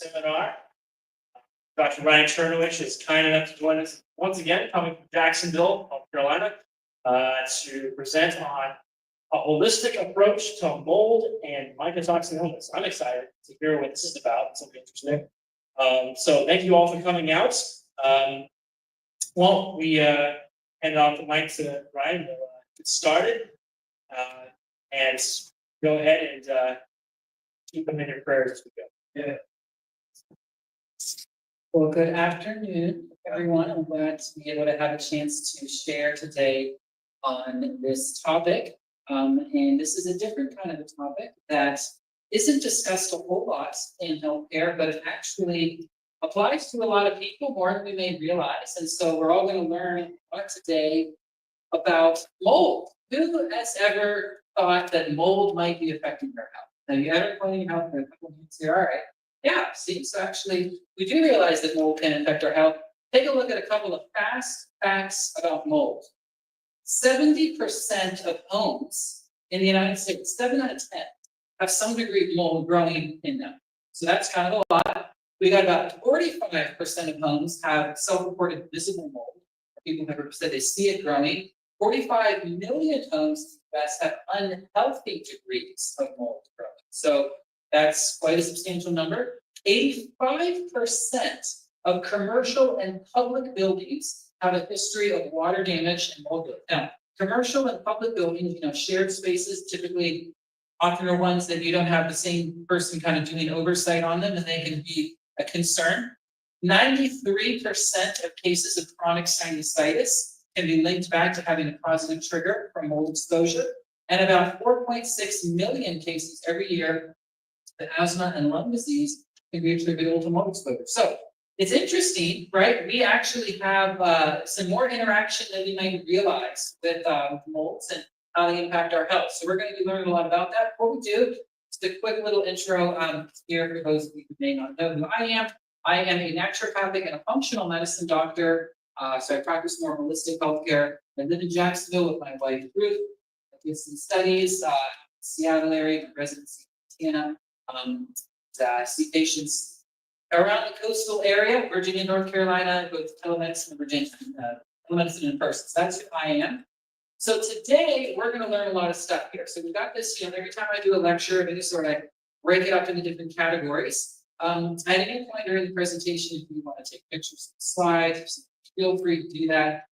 seminar. Dr. Ryan Chernowich is kind enough to join us once again, coming from Jacksonville, North Carolina, to present on a holistic approach to mold and mycotoxin illness. I'm excited to hear what this is about. Something interesting. So thank you all for coming out. Well, we hand off the mic to Ryan. We'll get started and go ahead and keep them in your prayers as we go. Yeah. Well, good afternoon, everyone. I'm glad to be able to have a chance to share today on this topic. And this is a different kind of a topic that isn't discussed a whole lot in healthcare, but it actually applies to a lot of people more than we may realize. And so we're all going to learn a lot today about mold. Who has ever thought that mold might be affecting their health? Have you ever cleaned your health for a couple of minutes here? All right. Yeah, see, so actually, we do realize that mold can affect our health. Take a look at a couple of fast facts about mold. 70% of homes in the United States, 7 out of 10, have some degree of mold growing in them. So that's kind of a lot. We got about 45% of homes have self-reported visible mold. People have said they see it growing. 45 million homes in the US have unhealthy degrees of mold growing. So that's quite a substantial number. 85% of commercial and public buildings have a history of water damage and mold. Now, commercial and public buildings, shared spaces typically often are ones that you don't have the same person kind of doing oversight on them, and they can be a concern. 93% of cases of chronic sinusitis can be linked back to having a positive trigger from mold exposure, and about 4.6 million cases every year of asthma and lung disease can be attributable to mold exposure. So it's interesting, right? We actually have some more interaction than we might realize with molds and how they impact our health. So we're going to be learning a lot about that. Before we do, just a quick little intro here for those of you who may not know who I am. I am a naturopathic and a functional medicine doctor. So I practice more holistic healthcare. I live in Jacksonville with my wife, Ruth. I did some studies, Seattle area, residency in Montana. I see patients around the coastal area, Virginia, North Carolina, both telemedicine and Virginia, telemedicine in person. So that's who I am. So today we're going to learn a lot of stuff here. So we've got this, every time I do a lecture, I just sort of break it up into different categories. At any point during the presentation, if you want to take pictures of the slides, feel free to do that.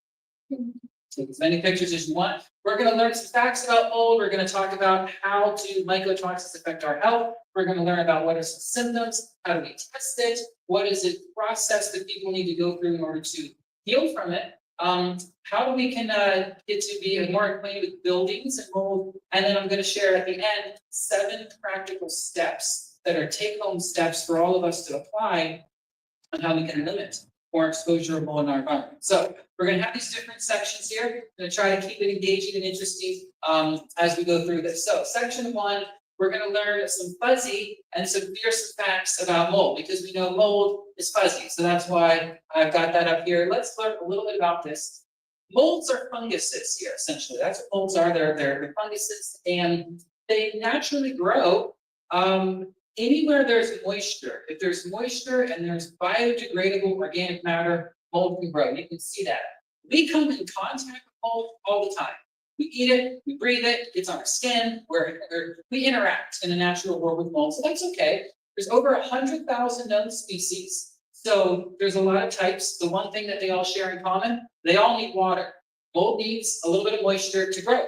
Take as many pictures as you want. We're going to learn some facts about mold. We're going to talk about how do mycotoxins affect our health. We're going to learn about what are some symptoms, how do we test it, what is the process that people need to go through in order to heal from it. How do we can get to be more acquainted with buildings and mold, and then I'm going to share at the end 7 practical steps that are take-home steps for all of us to apply on how we can limit more exposure of mold in our environment. So we're going to have these different sections here. I'm going to try to keep it engaging and interesting as we go through this. So section 1, we're going to learn some fuzzy and some fearsome facts about mold, because we know mold is fuzzy. So that's why I've got that up here. Let's learn a little bit about this. Molds are funguses here, essentially. That's what molds are. They're funguses, and they naturally grow anywhere there's moisture. If there's moisture and there's biodegradable organic matter, mold can grow. You can see that. We come in contact with mold all the time. We eat it, we breathe it, it's on our skin, we interact in the natural world with mold, so that's okay. There's over 100,000 known species, so there's a lot of types. The one thing that they all share in common, they all need water. Mold needs a little bit of moisture to grow.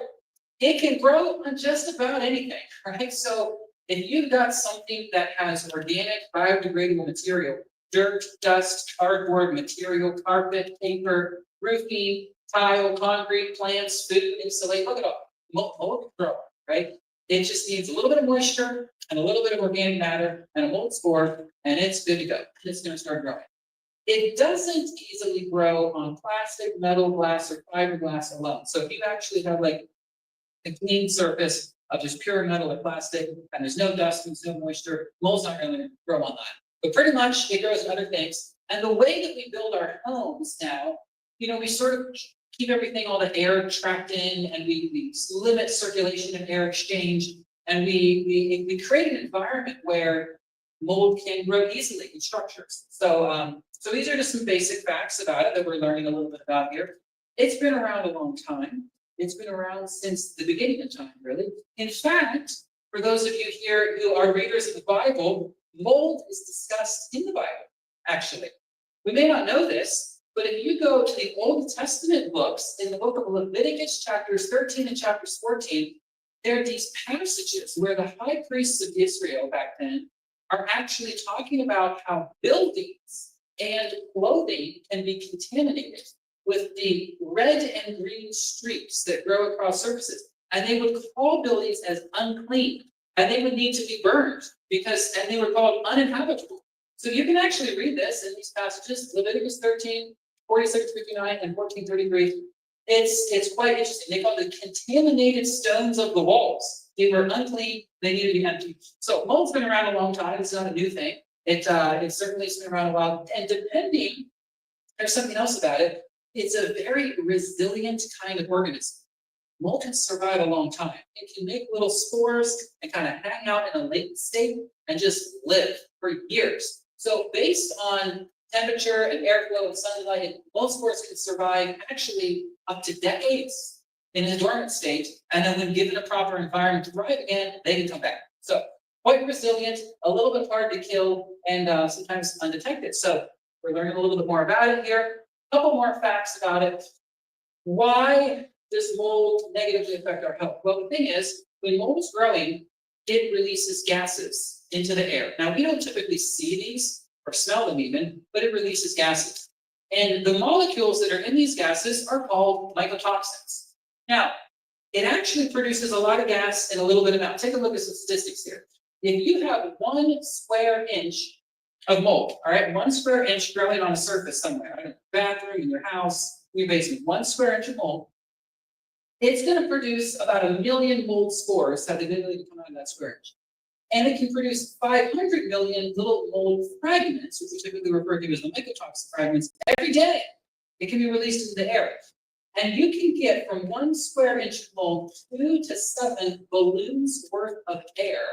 It can grow on just about anything, right? So if you've got something that has organic, biodegradable material, dirt, dust, cardboard material, carpet, paper, roofing, tile, concrete, plants, food, insulate, look at all, mold can grow, right? It just needs a little bit of moisture and a little bit of organic matter and a mold spore, and it's good to go. It's going to start growing. It doesn't easily grow on plastic, metal, glass, or fiberglass alone. So if you actually have like a clean surface of just pure metal or plastic, and there's no dust and there's no moisture, mold's not going to grow on that. But pretty much it grows on other things. And the way that we build our homes now, we sort of keep everything, all the air trapped in, and we limit circulation and air exchange, and we create an environment where mold can grow easily in structures. So, so these are just some basic facts about it that we're learning a little bit about here. It's been around a long time. It's been around since the beginning of time, really. In fact, for those of you here who are readers of the Bible, mold is discussed in the Bible, actually. We may not know this, but if you go to the Old Testament books, in the book of Leviticus, chapters 13 and chapters 14, there are these passages where the high priests of Israel back then are actually talking about how buildings and clothing can be contaminated with the red and green streaks that grow across surfaces. And they would call buildings as unclean, and they would need to be burned and they were called uninhabitable. So you can actually read this in these passages, Leviticus 13, 46:59 and 14:33. It's quite interesting. They call it the contaminated stones of the walls. They were unclean, they needed to be empty. So mold's been around a long time, it's not a new thing. It certainly has been around a while, and depending, there's something else about it, it's a very resilient kind of organism. Mold can survive a long time. It can make little spores and kind of hang out in a latent state and just live for years. So based on temperature and airflow and sunlight, mold spores can survive actually up to decades in a dormant state, and then when given a proper environment to thrive again, they can come back. So quite resilient, a little bit hard to kill, and sometimes undetected. So we're learning a little bit more about it here. A couple more facts about it. Why does mold negatively affect our health? Well, the thing is, when mold is growing, it releases gases into the air. Now, we don't typically see these or smell them even, but it releases gases. And the molecules that are in these gases are called mycotoxins. Now, it actually produces a lot of gas in a little bit of amount. Take a look at some statistics here. If you have 1 square inch of mold, all right, 1 square inch growing on a surface somewhere, in your bathroom, in your house, in your basement, 1 square inch of mold, it's going to produce about 1 million mold spores that have the ability to come out of that square inch. And it can produce 500 million little mold fragments, which we typically refer to as the mycotoxin fragments, every day. It can be released into the air. And you can get from 1 square inch of mold 2 to 7 balloons worth of air,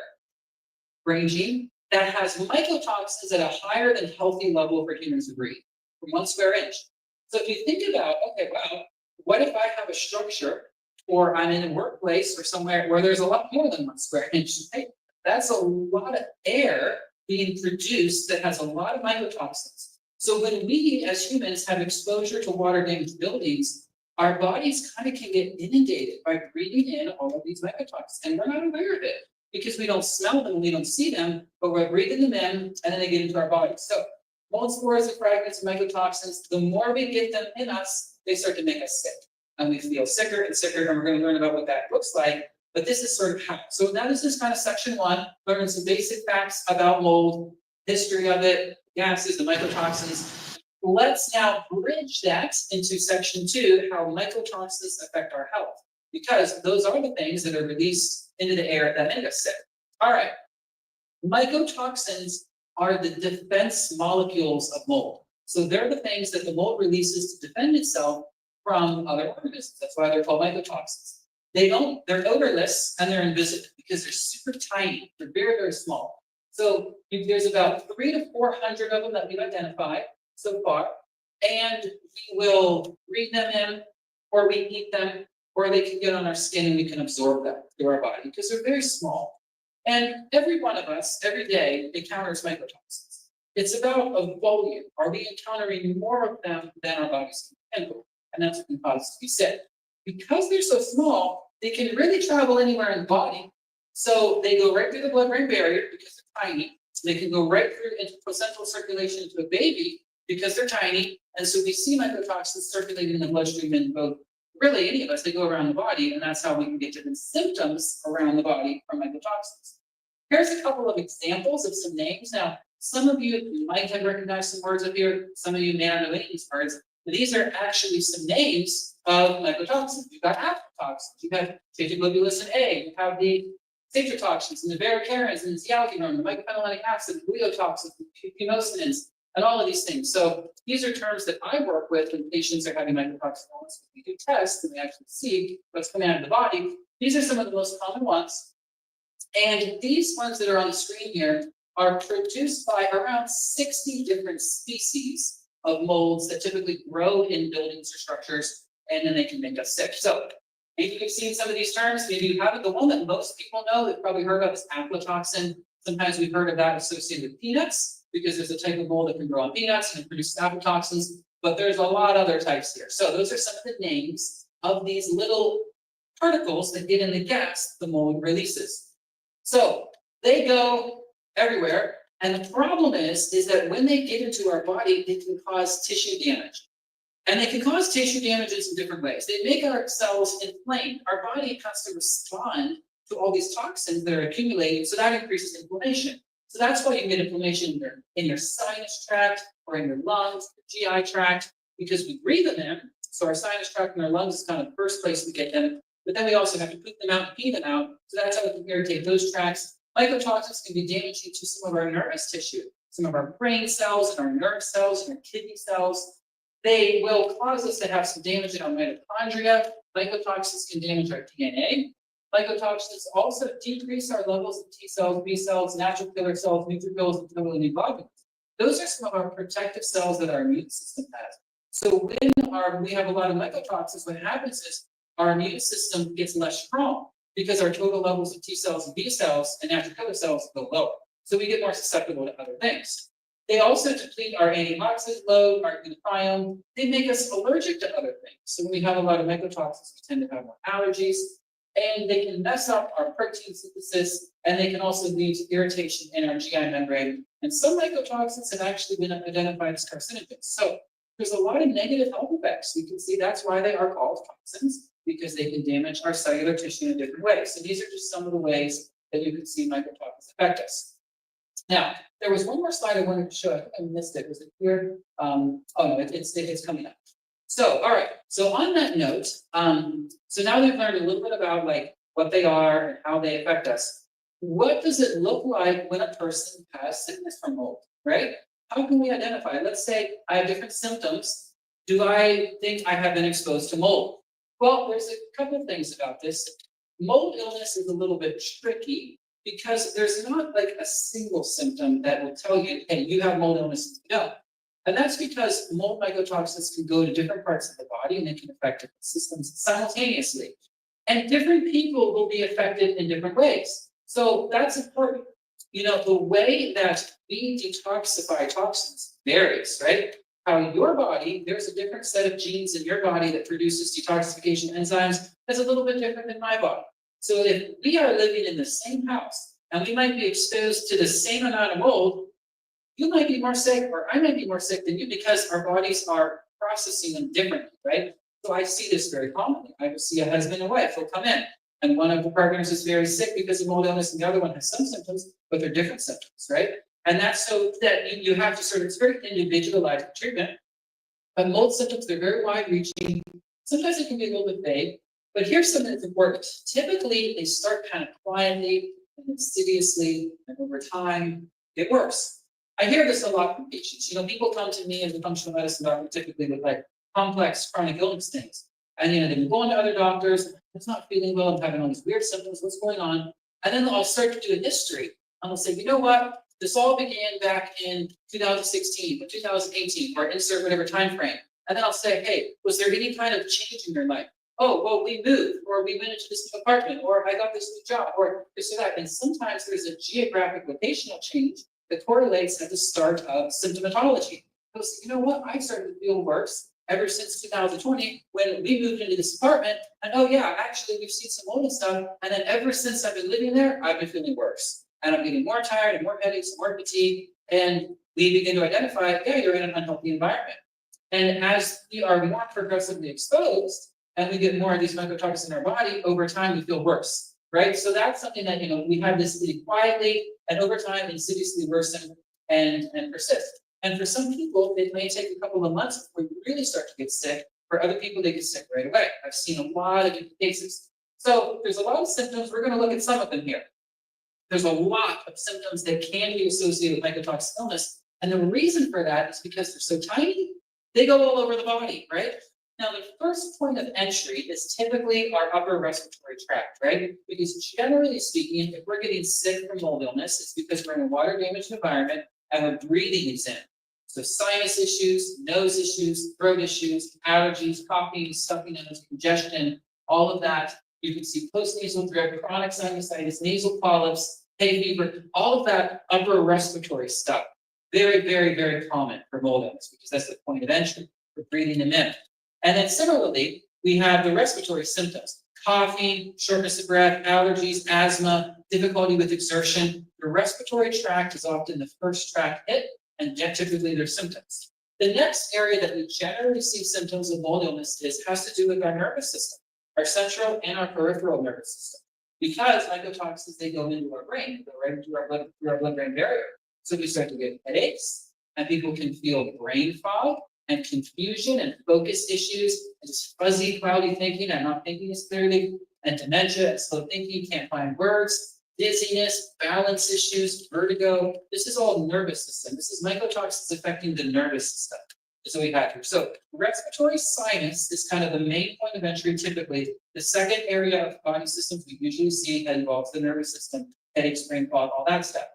ranging, that has mycotoxins at a higher than healthy level for humans to breathe, from 1 square inch. So if you think about, okay, wow, what if I have a structure, or I'm in a workplace or somewhere where there's a lot more than 1 square inch, right? That's a lot of air being produced that has a lot of mycotoxins. So when we as humans have exposure to water damaged buildings, our bodies kind of can get inundated by breathing in all of these mycotoxins, and we're not aware of it because we don't smell them, we don't see them, but we're breathing them in, and then they get into our bodies. So mold spores and fragments of mycotoxins, the more we get them in us, they start to make us sick. And we feel sicker and sicker, and we're going to learn about what that looks like. But this is sort of how. So now this is kind of section 1, learning some basic facts about mold, history of it, gases, the mycotoxins. Let's now bridge that into section 2, how mycotoxins affect our health, because those are the things that are released into the air that make us sick. All right, mycotoxins are the defense molecules of mold. So they're the things that the mold releases to defend itself from other organisms. That's why they're called mycotoxins. They're odorless and they're invisible because they're super tiny. They're very, very small. So there's about 300 to 400 of them that we've identified so far. And we will breathe them in, or we eat them, or they can get on our skin and we can absorb them through our body because they're very small. And every one of us, every day, encounters mycotoxins. It's about a volume. Are we encountering more of them than our bodies can handle? And that's what can cause us to be sick. Because they're so small, they can really travel anywhere in the body. So they go right through the blood-brain barrier because they're tiny. They can go right through into placental circulation to a baby because they're tiny. And so we see mycotoxins circulating in the bloodstream in both, really any of us, they go around the body, and that's how we can get different symptoms around the body from mycotoxins. Here's a couple of examples of some names. Now, some of you might have recognized some words up here. Some of you may not know any of these words. These are actually some names of mycotoxins. You've got aflatoxins, you have beta-globulin A, you have the citrotoxins and the varicarins and the alginone, the mycophenolanic acid, the gliotoxins, the fucosinins, and all of these things. So these are terms that I work with when patients are having mycotoxin illness. We do tests and we actually see what's coming out of the body. These are some of the most common ones. And these ones that are on the screen here are produced by around 60 different species of molds that typically grow in buildings or structures, and then they can make us sick. So maybe you've seen some of these terms, maybe you haven't. The one that most people know, they've probably heard of, is aflatoxin. Sometimes we've heard of that associated with peanuts, because there's a type of mold that can grow on peanuts and produce aflatoxins, but there's a lot of other types here. So those are some of the names of these little particles that get in the gas the mold releases. So they go everywhere, and the problem is that when they get into our body, they can cause tissue damage. And they can cause tissue damages in different ways. They make our cells inflamed. Our body has to respond to all these toxins that are accumulating, so that increases inflammation. So that's why you get inflammation in your sinus tract, or in your lungs, your GI tract, because we breathe in them. So our sinus tract and our lungs is kind of the first place we get them. But then we also have to poop them out and pee them out. So that's how we can irritate those tracts. Mycotoxins can be damaging to some of our nervous tissue, some of our brain cells and our nerve cells and our kidney cells. They will cause us to have some damage in our mitochondria. Mycotoxins can damage our DNA. Mycotoxins also decrease our levels of T cells, B cells, natural killer cells, neutrophils, and total immune globulins. Those are some of our protective cells that our immune system has. So when we have a lot of mycotoxins, what happens is our immune system gets less strong, because our total levels of T cells and B cells and natural killer cells go lower. So we get more susceptible to other things. They also deplete our antioxidant load, our glutathione. They make us allergic to other things. So when we have a lot of mycotoxins, we tend to have more allergies, and they can mess up our protein synthesis, and they can also lead to irritation in our GI membrane. And some mycotoxins have actually been identified as carcinogens. So there's a lot of negative health effects. We can see that's why they are called toxins, because they can damage our cellular tissue in different ways. So these are just some of the ways that you can see mycotoxins affect us. Now, there was one more slide I wanted to show. I think I missed it. Was it here? Oh no, it's coming up. So, all right. So on that note, so now we've learned a little bit about like what they are and how they affect us. What does it look like when a person has sickness from mold, right? How can we identify? Let's say I have different symptoms. Do I think I have been exposed to mold? Well, there's a couple of things about this. Mold illness is a little bit tricky, because there's not like a single symptom that will tell you, hey, you have mold illness. No. And that's because mold mycotoxins can go to different parts of the body, and they can affect different systems simultaneously. And different people will be affected in different ways. So that's important. You know, the way that we detoxify toxins varies, right? How your body, there's a different set of genes in your body that produces detoxification enzymes that's a little bit different than my body. So if we are living in the same house, and we might be exposed to the same amount of mold, you might be more sick, or I might be more sick than you, because our bodies are processing them differently, right? So I see this very commonly. I will see a husband and wife, they'll come in, and one of the partners is very sick because of mold illness, and the other one has some symptoms, but they're different symptoms, right? And that's so that you have to sort of, it's very individualized treatment. But mold symptoms, they're very wide-reaching. Sometimes it can be a little bit vague, but here's something that's important. Typically, they start kind of quietly and insidiously, and over time, get worse. I hear this a lot from patients. You know, people come to me as a functional medicine doctor typically with like complex chronic illness things. And you know, they've been going to other doctors, it's not feeling well, I'm having all these weird symptoms, what's going on? And then I'll start to do a history, and I'll say, you know what? This all began back in 2016 or 2018, or insert whatever time frame. And then I'll say, hey, was there any kind of change in your life? Oh, well, we moved, or we went into this new apartment, or I got this new job, or this or that. And sometimes there's a geographic locational change that correlates at the start of symptomatology. Because you know what? I started to feel worse ever since 2020 when we moved into this apartment. And oh yeah, actually we've seen some mold and stuff. And then ever since I've been living there, I've been feeling worse. And I'm getting more tired and more headaches, more fatigue. And we begin to identify, yeah, you're in an unhealthy environment. And as we are more progressively exposed, and we get more of these mycotoxins in our body, over time we feel worse, right? So that's something that, you know, we have this quietly, and over time insidiously worsen and persist. And for some people, it may take a couple of months before you really start to get sick. For other people, they get sick right away. I've seen a lot of different cases. So there's a lot of symptoms. We're going to look at some of them here. There's a lot of symptoms that can be associated with mycotoxin illness. And the reason for that is because they're so tiny, they go all over the body, right? Now, the first point of entry is typically our upper respiratory tract, right? Because generally speaking, if we're getting sick from mold illness, it's because we're in a water damaged environment and we're breathing these in. So sinus issues, nose issues, throat issues, allergies, coughing, stuffy nose, congestion, all of that. You can see postnasal drip, chronic sinusitis, nasal polyps, hay fever, all of that upper respiratory stuff. Very, very, very common for mold illness because that's the point of entry for breathing them in. And then similarly, we have the respiratory symptoms: coughing, shortness of breath, allergies, asthma, difficulty with exertion. The respiratory tract is often the first tract hit, and typically their symptoms. The next area that we generally see symptoms of mold illness has to do with our nervous system, our central and our peripheral nervous system. Because mycotoxins, they go into our brain, go right into our blood-brain barrier. So we start to get headaches, and people can feel brain fog and confusion and focus issues, and just fuzzy, cloudy thinking, and not thinking as clearly, and dementia and slow thinking, can't find words, dizziness, balance issues, vertigo. This is all nervous system. This is mycotoxins affecting the nervous system. That's what we have here. So respiratory sinus is kind of the main point of entry typically. The second area of body systems we usually see that involves the nervous system, headaches, brain fog, all that stuff.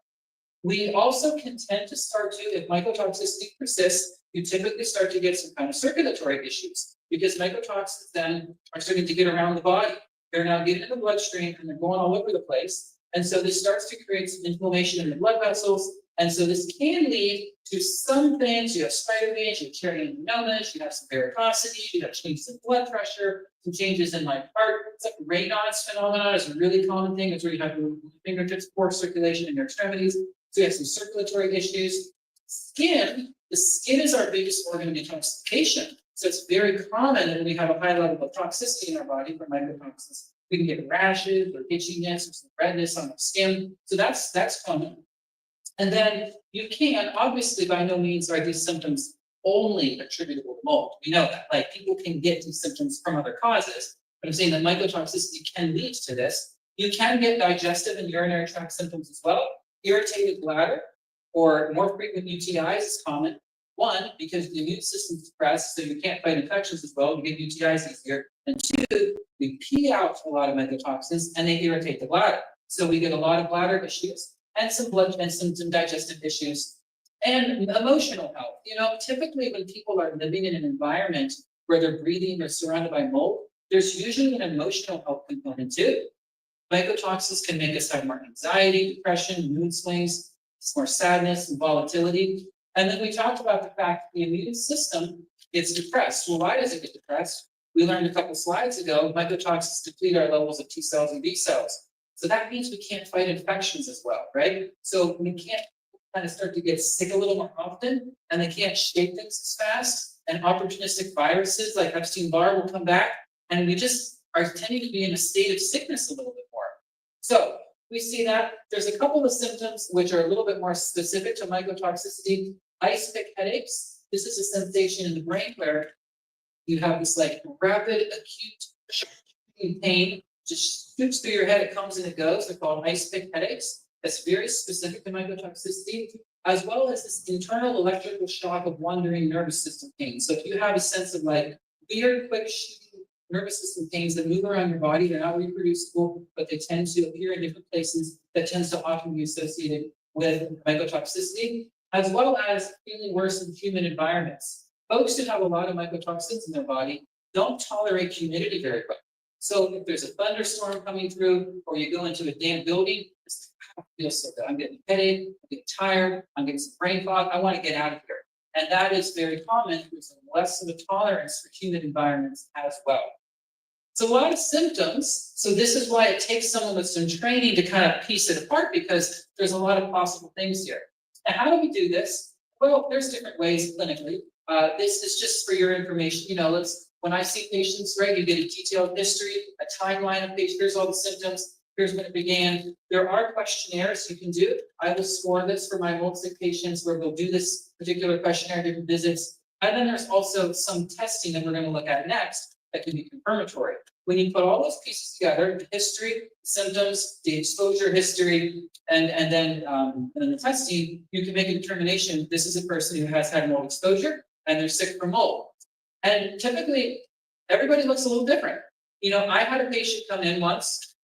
We also can tend to start to, if mycotoxicity persists, you typically start to get some kind of circulatory issues because mycotoxins then are starting to get around the body. They're now getting in the bloodstream and they're going all over the place. And so this starts to create some inflammation in the blood vessels. And so this can lead to some things. You have spider veins, you have pneumonitis, you have some varicosity, you have changes in blood pressure, some changes in like heart. It's like Raynaud's phenomenon is a really common thing. It's where you have your fingertips, poor circulation in your extremities. So you have some circulatory issues. Skin, the skin is our biggest organ of detoxification. So it's very common that when we have a high level of toxicity in our body from mycotoxins, we can get rashes or itchiness or some redness on the skin. So that's common. And then you can, obviously, by no means are these symptoms only attributable to mold. We know that, like people can get these symptoms from other causes, but I'm saying that mycotoxicity can lead to this. You can get digestive and urinary tract symptoms as well. Irritated bladder or more frequent UTIs is common. One, because the immune system is depressed, so you can't fight infections as well, you get UTIs easier. And two, we pee out a lot of mycotoxins and they irritate the bladder. So we get a lot of bladder issues and some blood and some digestive issues and emotional health. You know, typically when people are living in an environment where they're breathing or surrounded by mold, there's usually an emotional health component too. Mycotoxins can make us have more anxiety, depression, mood swings, more sadness and volatility. And then we talked about the fact that the immune system gets depressed. Well, why does it get depressed? We learned a couple slides ago, mycotoxins deplete our levels of T cells and B cells. So that means we can't fight infections as well, right? So we can't kind of start to get sick a little more often, and they can't shape things as fast. And opportunistic viruses like Epstein-Barr will come back, and we just are tending to be in a state of sickness a little bit more. So we see that there's a couple of symptoms which are a little bit more specific to mycotoxicity. Ice pick headaches. This is a sensation in the brain where you have this like rapid, acute pain, just shoots through your head, it comes and it goes. They're called ice pick headaches. That's very specific to mycotoxicity, as well as this internal electrical shock of wandering nervous system pain. So if you have a sense of like weird, quick shooting nervous system pains that move around your body, they're not reproducible, but they tend to appear in different places, that tends to often be associated with mycotoxicity, as well as feeling worse in humid environments. Folks who have a lot of mycotoxins in their body don't tolerate humidity very well. So if there's a thunderstorm coming through, or you go into a damp building, it's, I don't feel so good. I'm getting a headache, I'm getting tired, I'm getting some brain fog, I want to get out of here. And that is very common. There's less of a tolerance for humid environments as well. So a lot of symptoms. So this is why it takes someone with some training to kind of piece it apart, because there's a lot of possible things here. Now, how do we do this? Well, there's different ways clinically. This is just for your information. You know, when I see patients, right, you get a detailed history, a timeline of patients, here's all the symptoms, here's when it began. There are questionnaires you can do. I will score this for my mold sick patients where we'll do this particular questionnaire, different visits. And then there's also some testing that we're going to look at next that can be confirmatory. When you put all those pieces together, the history, symptoms, the exposure history, and then the testing, you can make a determination this is a person who has had mold exposure and they're sick from mold. And typically, everybody looks a little different. You know, I had a patient come in once.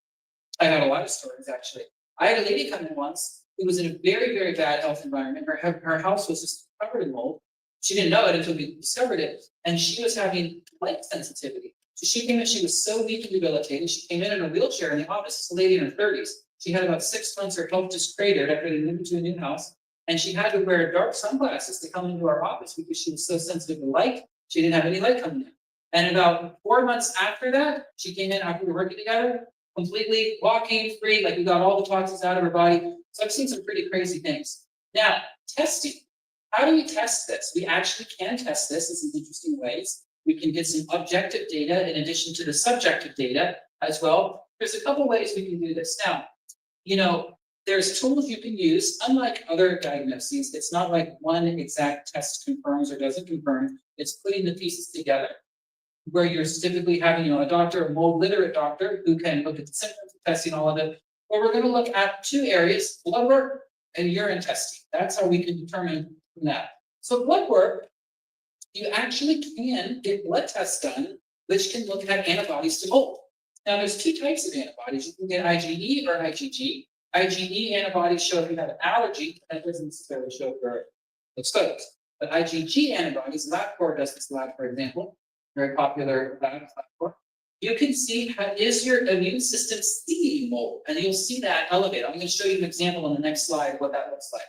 I had a lot of stories, actually. I had a lady come in once who was in a very, very bad health environment. Her house was just covered in mold. She didn't know it until we discovered it, and she was having light sensitivity. So she came in, she was so weak and debilitated. She came in a wheelchair in the office. This lady in her 30s. She had about 6 months, her health just cratered after they moved into a new house. And she had to wear dark sunglasses to come into our office because she was so sensitive to light. She didn't have any light coming in. And about 4 months after that, she came in after we were working together, completely walking free, like we got all the toxins out of her body. So I've seen some pretty crazy things. Now, testing. How do we test this? We actually can test this in some interesting ways. We can get some objective data in addition to the subjective data as well. There's a couple ways we can do this. Now, you know, there's tools you can use. Unlike other diagnoses, it's not like one exact test confirms or doesn't confirm. It's putting the pieces together, where you're typically having, you know, a doctor, a mold literate doctor, who can look at the symptoms, testing all of it. But we're going to look at two areas: blood work and urine testing. That's how we can determine from that. So blood work, you actually can get blood tests done, which can look at antibodies to mold. Now, there's two types of antibodies. You can get IgE or IgG. IgE antibodies show if you have an allergy. That doesn't necessarily show if you're exposed. But IgG antibodies, LabCorp does this lab, for example, very popular lab, LabCorp. You can see how is your immune system seeing mold, and you'll see that elevated. I'm going to show you an example on the next slide of what that looks like.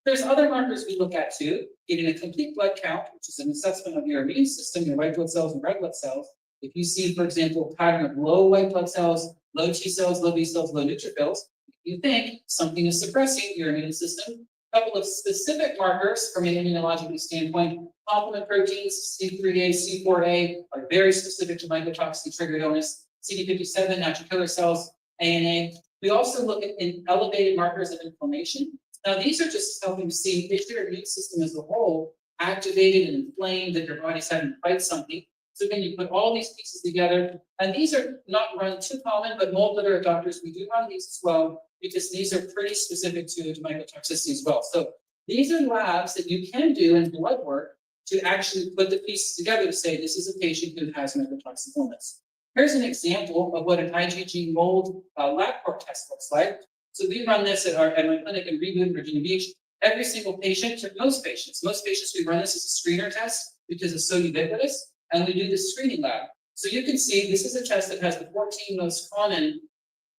There's other markers we look at too, getting a complete blood count, which is an assessment of your immune system, your white blood cells and red blood cells. If you see, for example, a pattern of low white blood cells, low T cells, low B cells, low neutrophils, you think something is suppressing your immune system. A couple of specific markers from an immunological standpoint: complement proteins, C3A, C4A, are very specific to mycotoxin triggered illness. CD57, natural killer cells, ANA. We also look at elevated markers of inflammation. Now, these are just helping see if your immune system as a whole activated and inflamed, that your body's having to fight something. So then you put all these pieces together, and these are not run too common, but mold literate doctors, we do run these as well, because these are pretty specific to mycotoxicity as well. So these are labs that you can do in blood work to actually put the pieces together to say this is a patient who has mycotoxic illness. Here's an example of what an IgG mold LabCorp test looks like. So we run this at my clinic in Reboot, Virginia Beach. Every single patient, most patients we run this as a screener test because it's so ubiquitous, and we do this screening lab. So you can see this is a test that has the 14 most common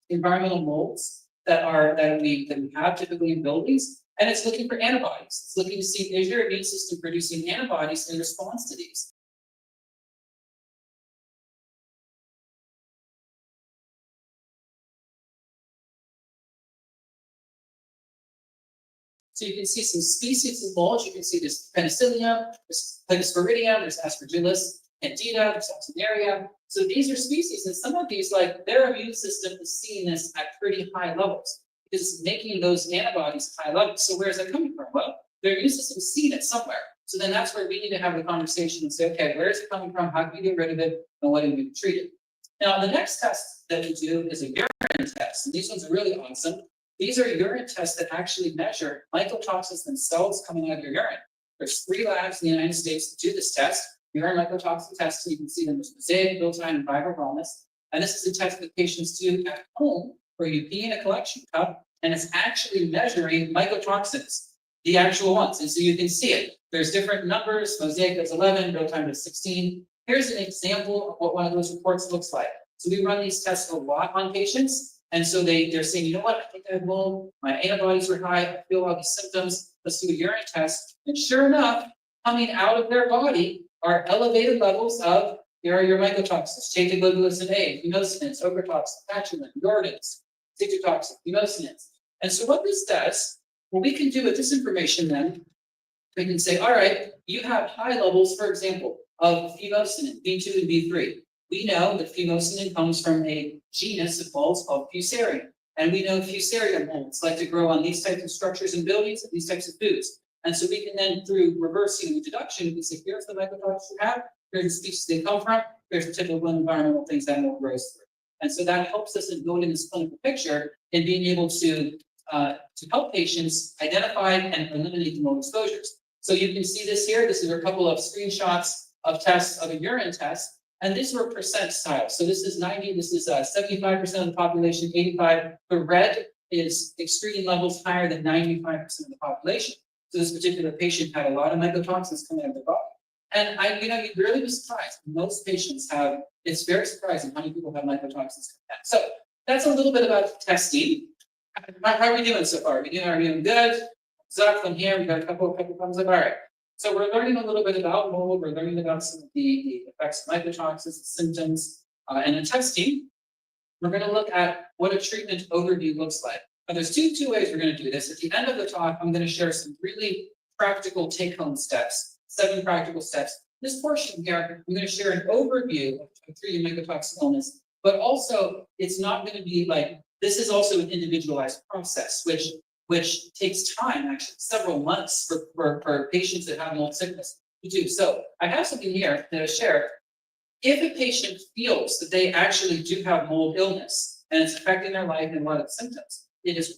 environmental molds that we have typically in buildings, and it's looking for antibodies. It's looking to see, is your immune system producing antibodies in response to these? So you can see some species of mold. You can see this penicillium, there's Penicillium, there's Aspergillus candida, there's Actineria. So these are species, and some of these, like, their immune system is seeing this at pretty high levels. It's making those antibodies high levels. So where's that coming from? Well, their immune system is seeing it somewhere. So then that's where we need to have the conversation and say, okay, where is it coming from? How can we get rid of it? And what do we treat it? Now, the next test that we do is a urine test. And these ones are really awesome. These are urine tests that actually measure mycotoxins themselves coming out of your urine. There's 3 labs in the United States that do this test. Urine mycotoxin tests, you can see them as Mosaic, Biltine, and Viral Wellness. And this is a test that patients do at home, where you pee in a collection cup, and it's actually measuring mycotoxins, the actual ones. And so you can see it. There's different numbers. Mosaic does 11, Biltine does 16. Here's an example of what one of those reports looks like. So we run these tests a lot on patients. And so they're saying, you know what, I think I have mold, my antibodies are high, I feel all these symptoms, let's do a urine test. And sure enough, coming out of their body are elevated levels of, here are your mycotoxins: Chaetoglobulin A, fumosinins, ochratoxin, patulin, Jordan's, cytotoxin, fumosinins. And so what this does, what we can do with this information then, we can say, all right, you have high levels, for example, of fumosinin, B2 and B3. We know that fumosinin comes from a genus of molds called Fusarium. And we know Fusarium molds like to grow on these types of structures and buildings and these types of foods. And so we can then, through reversing and deduction, we can say, here's the mycotoxins you have, here's the species they come from, here's the typical environmental things that mold grows through. And so that helps us in building this clinical picture and being able to help patients identify and eliminate the mold exposures. So you can see this here. This is a couple of screenshots of tests of a urine test. And these were percentiles. So this is 90, this is 75% of the population, 85. The red is extreme levels higher than 95% of the population. So this particular patient had a lot of mycotoxins coming out of their body. And you'd really be surprised. Most patients have, it's very surprising how many people have mycotoxins coming out. So that's a little bit about testing. How are we doing so far? Are we doing good? From here, we've got a couple thumbs up. All right. So we're learning a little bit about mold. We're learning about some of the effects of mycotoxins, the symptoms, and the testing. We're going to look at what a treatment overview looks like. Now, there's two ways we're going to do this. At the end of the talk, I'm going to share some really practical take-home steps, 7 practical steps. This portion here, I'm going to share an overview of treating mycotoxic illness, but also it's not going to be like, this is also an individualized process, which takes time, actually, several months for patients that have mold sickness to do. So I have something here that I share. If a patient feels that they actually do have mold illness and it's affecting their life and a lot of symptoms, it is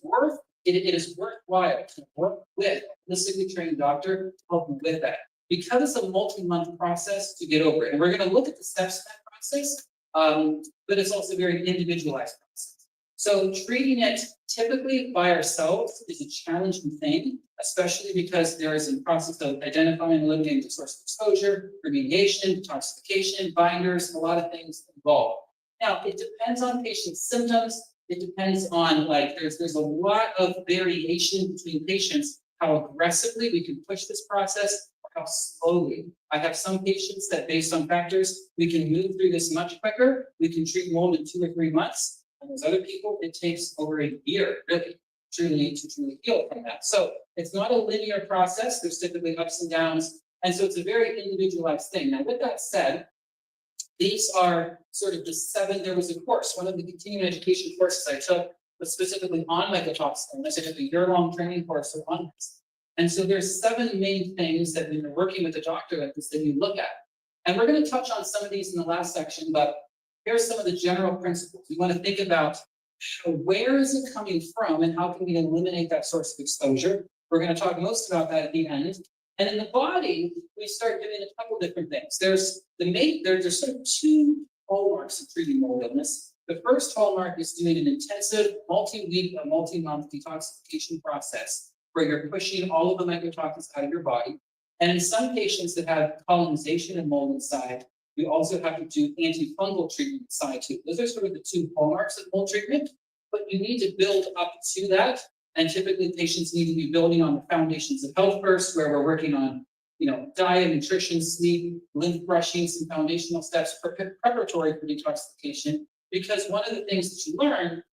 worthwhile to work with a holistically trained doctor to help them with that. Because it's a multi-month process to get over it. And we're going to look at the steps in that process, but it's also a very individualized process. So treating it typically by ourselves is a challenging thing, especially because there is a process of identifying and eliminating the source of exposure, remediation, detoxification, binders, a lot of things involved. Now, it depends on patient's symptoms. It depends on, there's a lot of variation between patients, how aggressively we can push this process, or how slowly. I have some patients that, based on factors, we can move through this much quicker. We can treat mold in 2 or 3 months. And there's other people, it takes over a year, really, to truly heal from that. So it's not a linear process. There's typically ups and downs. And so it's a very individualized thing. Now, with that said, these are sort of the 7, there was a course, one of the continuing education courses I took was specifically on mycotoxins. I took a year-long training course on this. And so there's 7 main things that when you're working with a doctor like this that you look at. And we're going to touch on some of these in the last section, but here's some of the general principles. We want to think about where is it coming from and how can we eliminate that source of exposure. We're going to talk most about that at the end. And in the body, we start doing a couple different things. There's sort of 2 hallmarks of treating mold illness. The first hallmark is doing an intensive multi-week or multi-month detoxification process where you're pushing all of the mycotoxins out of your body. And in some patients that have colonization and mold inside, we also have to do antifungal treatment inside too. Those are sort of the 2 hallmarks of mold treatment, but you need to build up to that. And typically patients need to be building on the foundations of health first, where we're working on, diet, nutrition, sleep, lymph brushing, some foundational steps preparatory for detoxification. Because one of the things that you learn,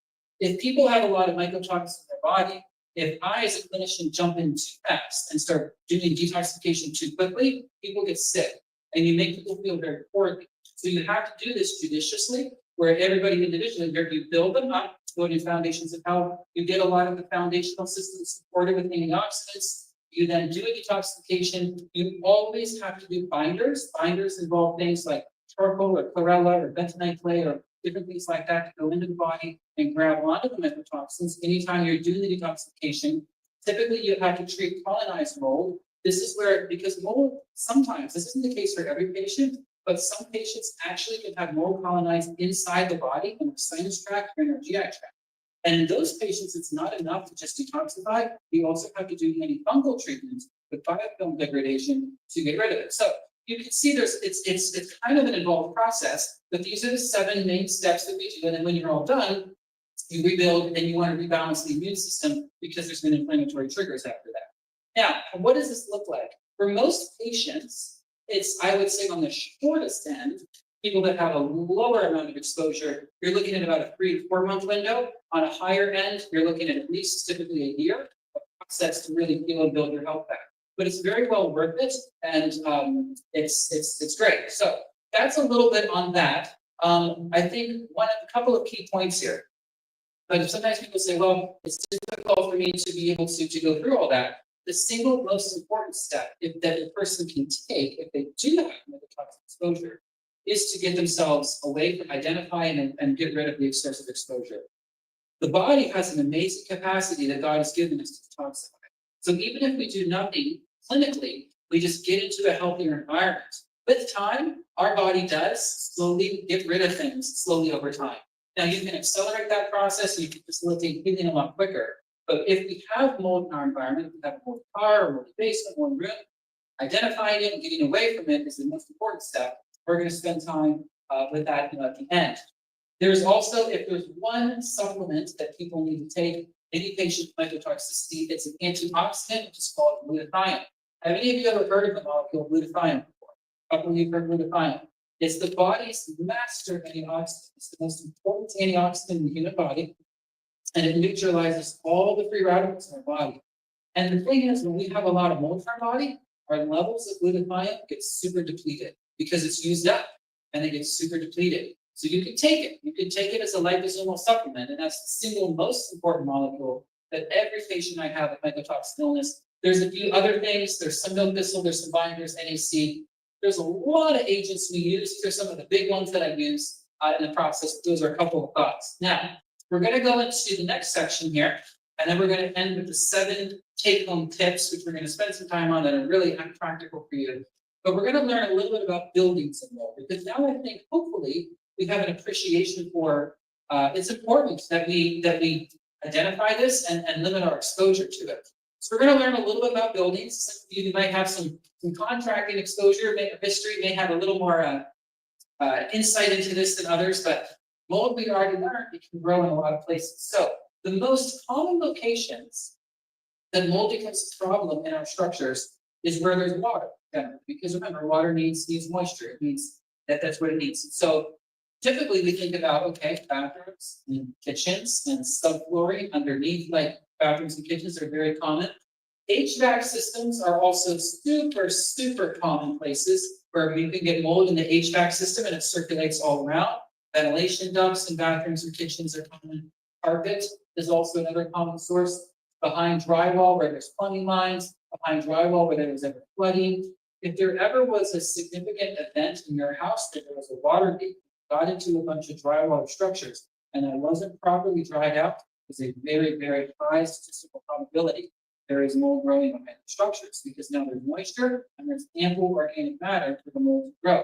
if people have a lot of mycotoxins in their body, if I as a clinician jump in too fast and start doing detoxification too quickly, people get sick. And you make people feel very poorly. So you have to do this judiciously, where everybody individually, you build them up, go to foundations of health. You get a lot of the foundational systems supported with antioxidants. You then do a detoxification. You always have to do binders. Binders involve things like charcoal or chlorella or bentonite clay or different things like that to go into the body and grab onto the mycotoxins. Anytime you're doing the detoxification, typically you have to treat colonized mold. This is where, because mold, sometimes, this isn't the case for every patient, but some patients actually can have mold colonized inside the body, in the sinus tract or in their GI tract. And in those patients, it's not enough to just detoxify. You also have to do antifungal treatment with biofilm degradation to get rid of it. So you can see it's kind of an involved process, but these are the 7 main steps that we do. And then when you're all done, you rebuild and you want to rebalance the immune system because there's been inflammatory triggers after that. Now, what does this look like? For most patients, it's, I would say, on the shortest end, people that have a lower amount of exposure, you're looking at about a 3 to 4 month window. On a higher end, you're looking at least typically a year of process to really heal and build your health back. But it's very well worth it, and it's great. So that's a little bit on that. I think a couple of key points here. But sometimes people say, well, it's difficult for me to be able to go through all that. The single most important step that a person can take if they do have mycotoxic exposure is to get themselves away from identifying and get rid of the source of exposure. The body has an amazing capacity that God has given us to detoxify. So even if we do nothing clinically, we just get into a healthier environment. With time, our body does slowly get rid of things slowly over time. Now, you can accelerate that process, you can facilitate healing a lot quicker. But if we have mold in our environment, we have a mold car, a mold basement, mold room, identifying it and getting away from it is the most important step. We're going to spend time with that at the end. There's also, if there's one supplement that people need to take, any patient with mycotoxicity, it's an antioxidant, which is called glutathione. Have any of you ever heard of the molecule glutathione before? A couple of you have heard glutathione. It's the body's master antioxidant. It's the most important antioxidant in the human body, and it neutralizes all the free radicals in our body. And the thing is, when we have a lot of mold in our body, our levels of glutathione get super depleted because it's used up and they get super depleted. So you can take it. You can take it as a liposomal supplement, and that's the single most important molecule that every patient I have with mycotoxin illness. There's a few other things. There's some milk thistle, there's some binders, NAC. There's a lot of agents we use. These are some of the big ones that I use in the process. Those are a couple of thoughts. Now, we're going to go into the next section here, and then we're going to end with the 7 take-home tips, which we're going to spend some time on that are really practical for you. But we're going to learn a little bit about buildings and mold, because now I think hopefully we have an appreciation for it's important that we identify this and limit our exposure to it. So we're going to learn a little bit about buildings. Some of you might have some contracting exposure, history, may have a little more insight into this than others, but mold we already learned, it can grow in a lot of places. So the most common locations that mold becomes a problem in our structures is where there's water, because remember, water needs moisture. It needs that's what it needs. So typically we think about, okay, bathrooms and kitchens and subflooring underneath, like bathrooms and kitchens are very common. HVAC systems are also super common places where we can get mold in the HVAC system and it circulates all around. Ventilation ducts in bathrooms and kitchens are common. Carpet is also another common source. Behind drywall where there's plumbing lines, behind drywall where there was ever flooding. If there ever was a significant event in your house that there was a water leak, got into a bunch of drywall structures, and that wasn't properly dried out, is a very, very high statistical probability there is mold growing behind the structures, because now there's moisture and there's ample organic matter for the mold to grow.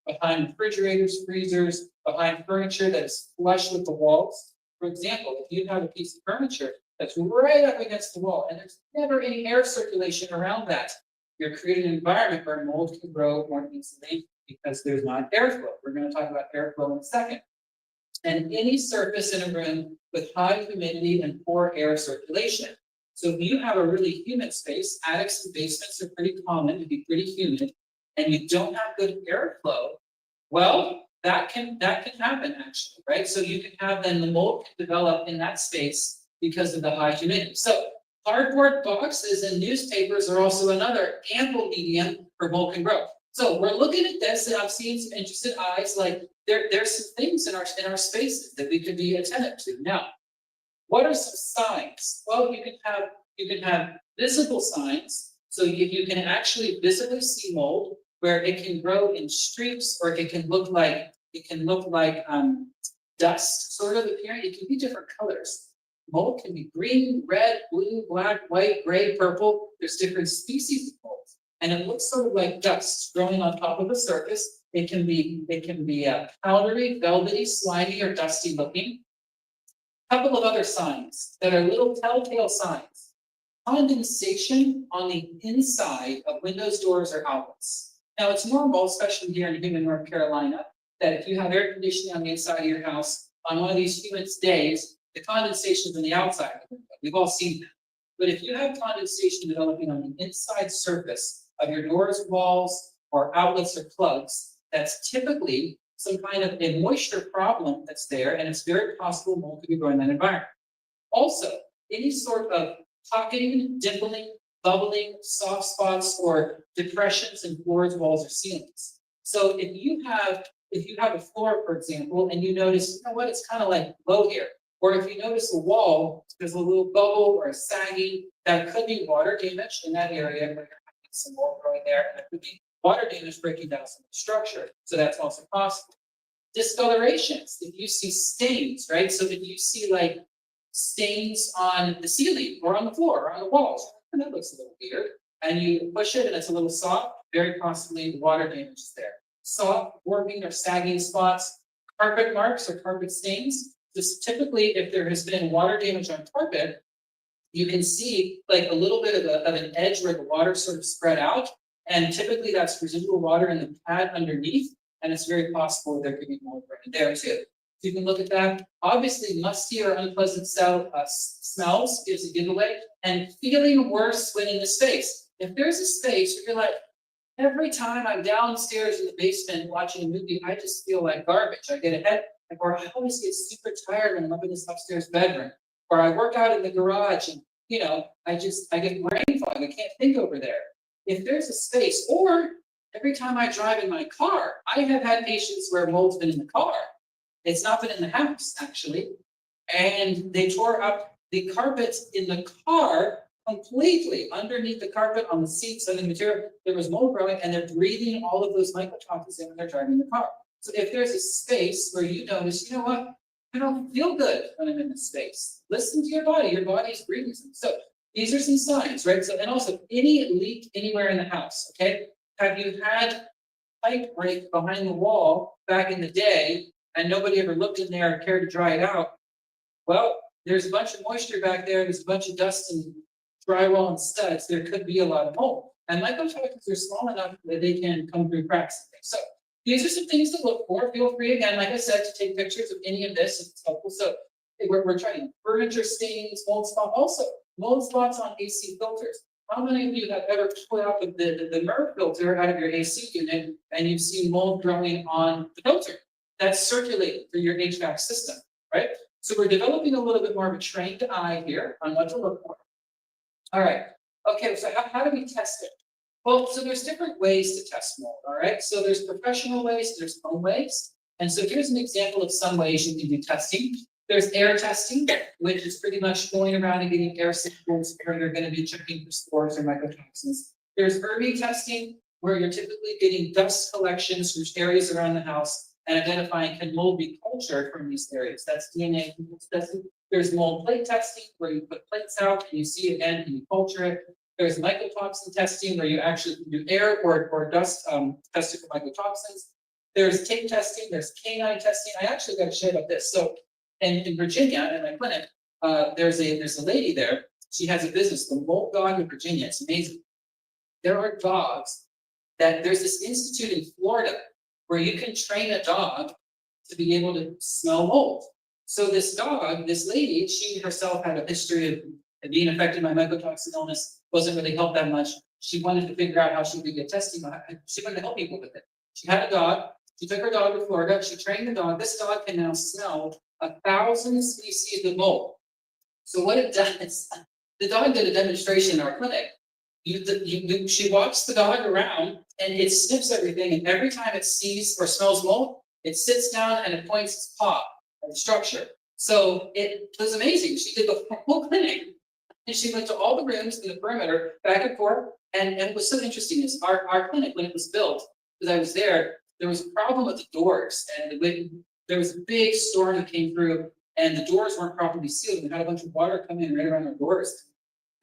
Behind refrigerators, freezers, behind furniture that is flush with the walls. For example, if you have a piece of furniture that's right up against the wall and there's never any air circulation around that, you're creating an environment where mold can grow more easily because there's not airflow. We're going to talk about airflow in a second. And any surface in a room with high humidity and poor air circulation. So if you have a really humid space, attics and basements are pretty common to be pretty humid, and you don't have good airflow, well, that can happen actually, right? So you can have then the mold can develop in that space because of the high humidity. So cardboard boxes and newspapers are also another ample medium for mold can grow. So we're looking at this, and I'm seeing some interested eyes. Like there's some things in our spaces that we could be attentive to. Now, what are some signs? Well, you can have visible signs. So you can actually visibly see mold where it can grow in streaks, or it can look like dust sort of appearing. It can be different colors. Mold can be green, red, blue, black, white, gray, purple. There's different species of mold. And it looks sort of like dust growing on top of the surface. It can be powdery, velvety, slimy, or dusty looking. A couple of other signs that are little telltale signs. Condensation on the inside of windows, doors, or outlets. Now it's normal, especially here in humid North Carolina, that if you have air conditioning on the inside of your house, on one of these humid days, the condensation is on the outside of the window. We've all seen that. But if you have condensation developing on the inside surface of your doors, walls, or outlets or plugs, that's typically some kind of a moisture problem that's there, and it's very possible mold could be growing in that environment. Also, any sort of pocketing, dimpling, bubbling, soft spots, or depressions in floors, walls, or ceilings. So if you have a floor, for example, and you notice, you know what, it's kind of like low here. Or if you notice a wall, there's a little bubble or a sagging, that could be water damage in that area where you're having some mold growing there, and it could be water damage breaking down some structure. So that's also possible. Discolorations, if you see stains, right? So if you see like stains on the ceiling or on the floor or on the walls, and that looks a little weird, and you push it and it's a little soft, very possibly the water damage is there. soft, warping or sagging spots, carpet marks or carpet stains. This typically, if there has been water damage on carpet, you can see like a little bit of an edge where the water sort of spread out. And typically that's residual water in the pad underneath. And it's very possible there could be mold right there too. So you can look at that. Obviously, musty or unpleasant smells gives a giveaway, and feeling worse when in the space. If there's a space where you're like, every time I'm downstairs in the basement watching a movie, I just feel like garbage. I get a head, or I always get super tired when I'm up in this upstairs bedroom, or I work out in the garage and I get brain fog. I can't think over there. If there's a space, or every time I drive in my car, I have had patients where mold's been in the car. It's not been in the house, actually. And they tore up the carpets in the car completely underneath the carpet, on the seats, and the material. There was mold growing, and they're breathing all of those mycotoxins in when they're driving the car. So if there's a space where you notice, you know what, I don't feel good when I'm in this space. Listen to your body. Your body is breathing some. So these are some signs, right? So, and also any leak anywhere in the house, okay? Have you had pipe break behind the wall back in the day and nobody ever looked in there and cared to dry it out? Well, there's a bunch of moisture back there. There's a bunch of dust and drywall and studs. There could be a lot of mold. And mycotoxins are small enough that they can come through cracks. So these are some things to look for. Feel free, again, like I said, to take pictures of any of this if it's helpful. So we're trying furniture stains, mold spots, also mold spots on AC filters. How many of you have ever pulled out the MERV filter out of your AC unit and you've seen mold growing on the filter? That's circulating through your HVAC system, right? So we're developing a little bit more of a trained eye here on what to look for. All right. Okay, so how do we test it? Well, so there's different ways to test mold, all right? So there's professional ways, there's home ways. And so here's an example of some ways you can do testing. There's air testing, which is pretty much going around and getting air samples where you're going to be checking for spores or mycotoxins. There's ERVI testing, where you're typically getting dust collections from areas around the house and identifying can mold be cultured from these areas. That's DNA testing. There's mold plate testing, where you put plates out and you see it and you culture it. There's mycotoxin testing, where you actually do air or dust testing for mycotoxins. There's tape testing, there's canine testing. I actually got to share about this. So in Virginia, in my clinic, there's a lady there. She has a business, the Mold Dog in Virginia. It's amazing. There are dogs that there's this institute in Florida where you can train a dog to be able to smell mold. So this dog, this lady, she herself had a history of being affected by mycotoxin illness, wasn't really helped that much. She wanted to figure out how she could get testing. She wanted to help people with it. She had a dog. She took her dog to Florida. She trained the dog. This dog can now smell 1,000 species of mold. So what it does, the dog did a demonstration in our clinic. She walks the dog around and it sniffs everything, and every time it sees or smells mold, it sits down and it points its paw at the structure. So it was amazing. She did the whole clinic, and she went to all the rooms in the perimeter, back and forth. And what was so interesting is our clinic, when it was built, because I was there was a problem with the doors, and there was a big storm that came through, and the doors weren't properly sealed. We had a bunch of water come in right around our doors.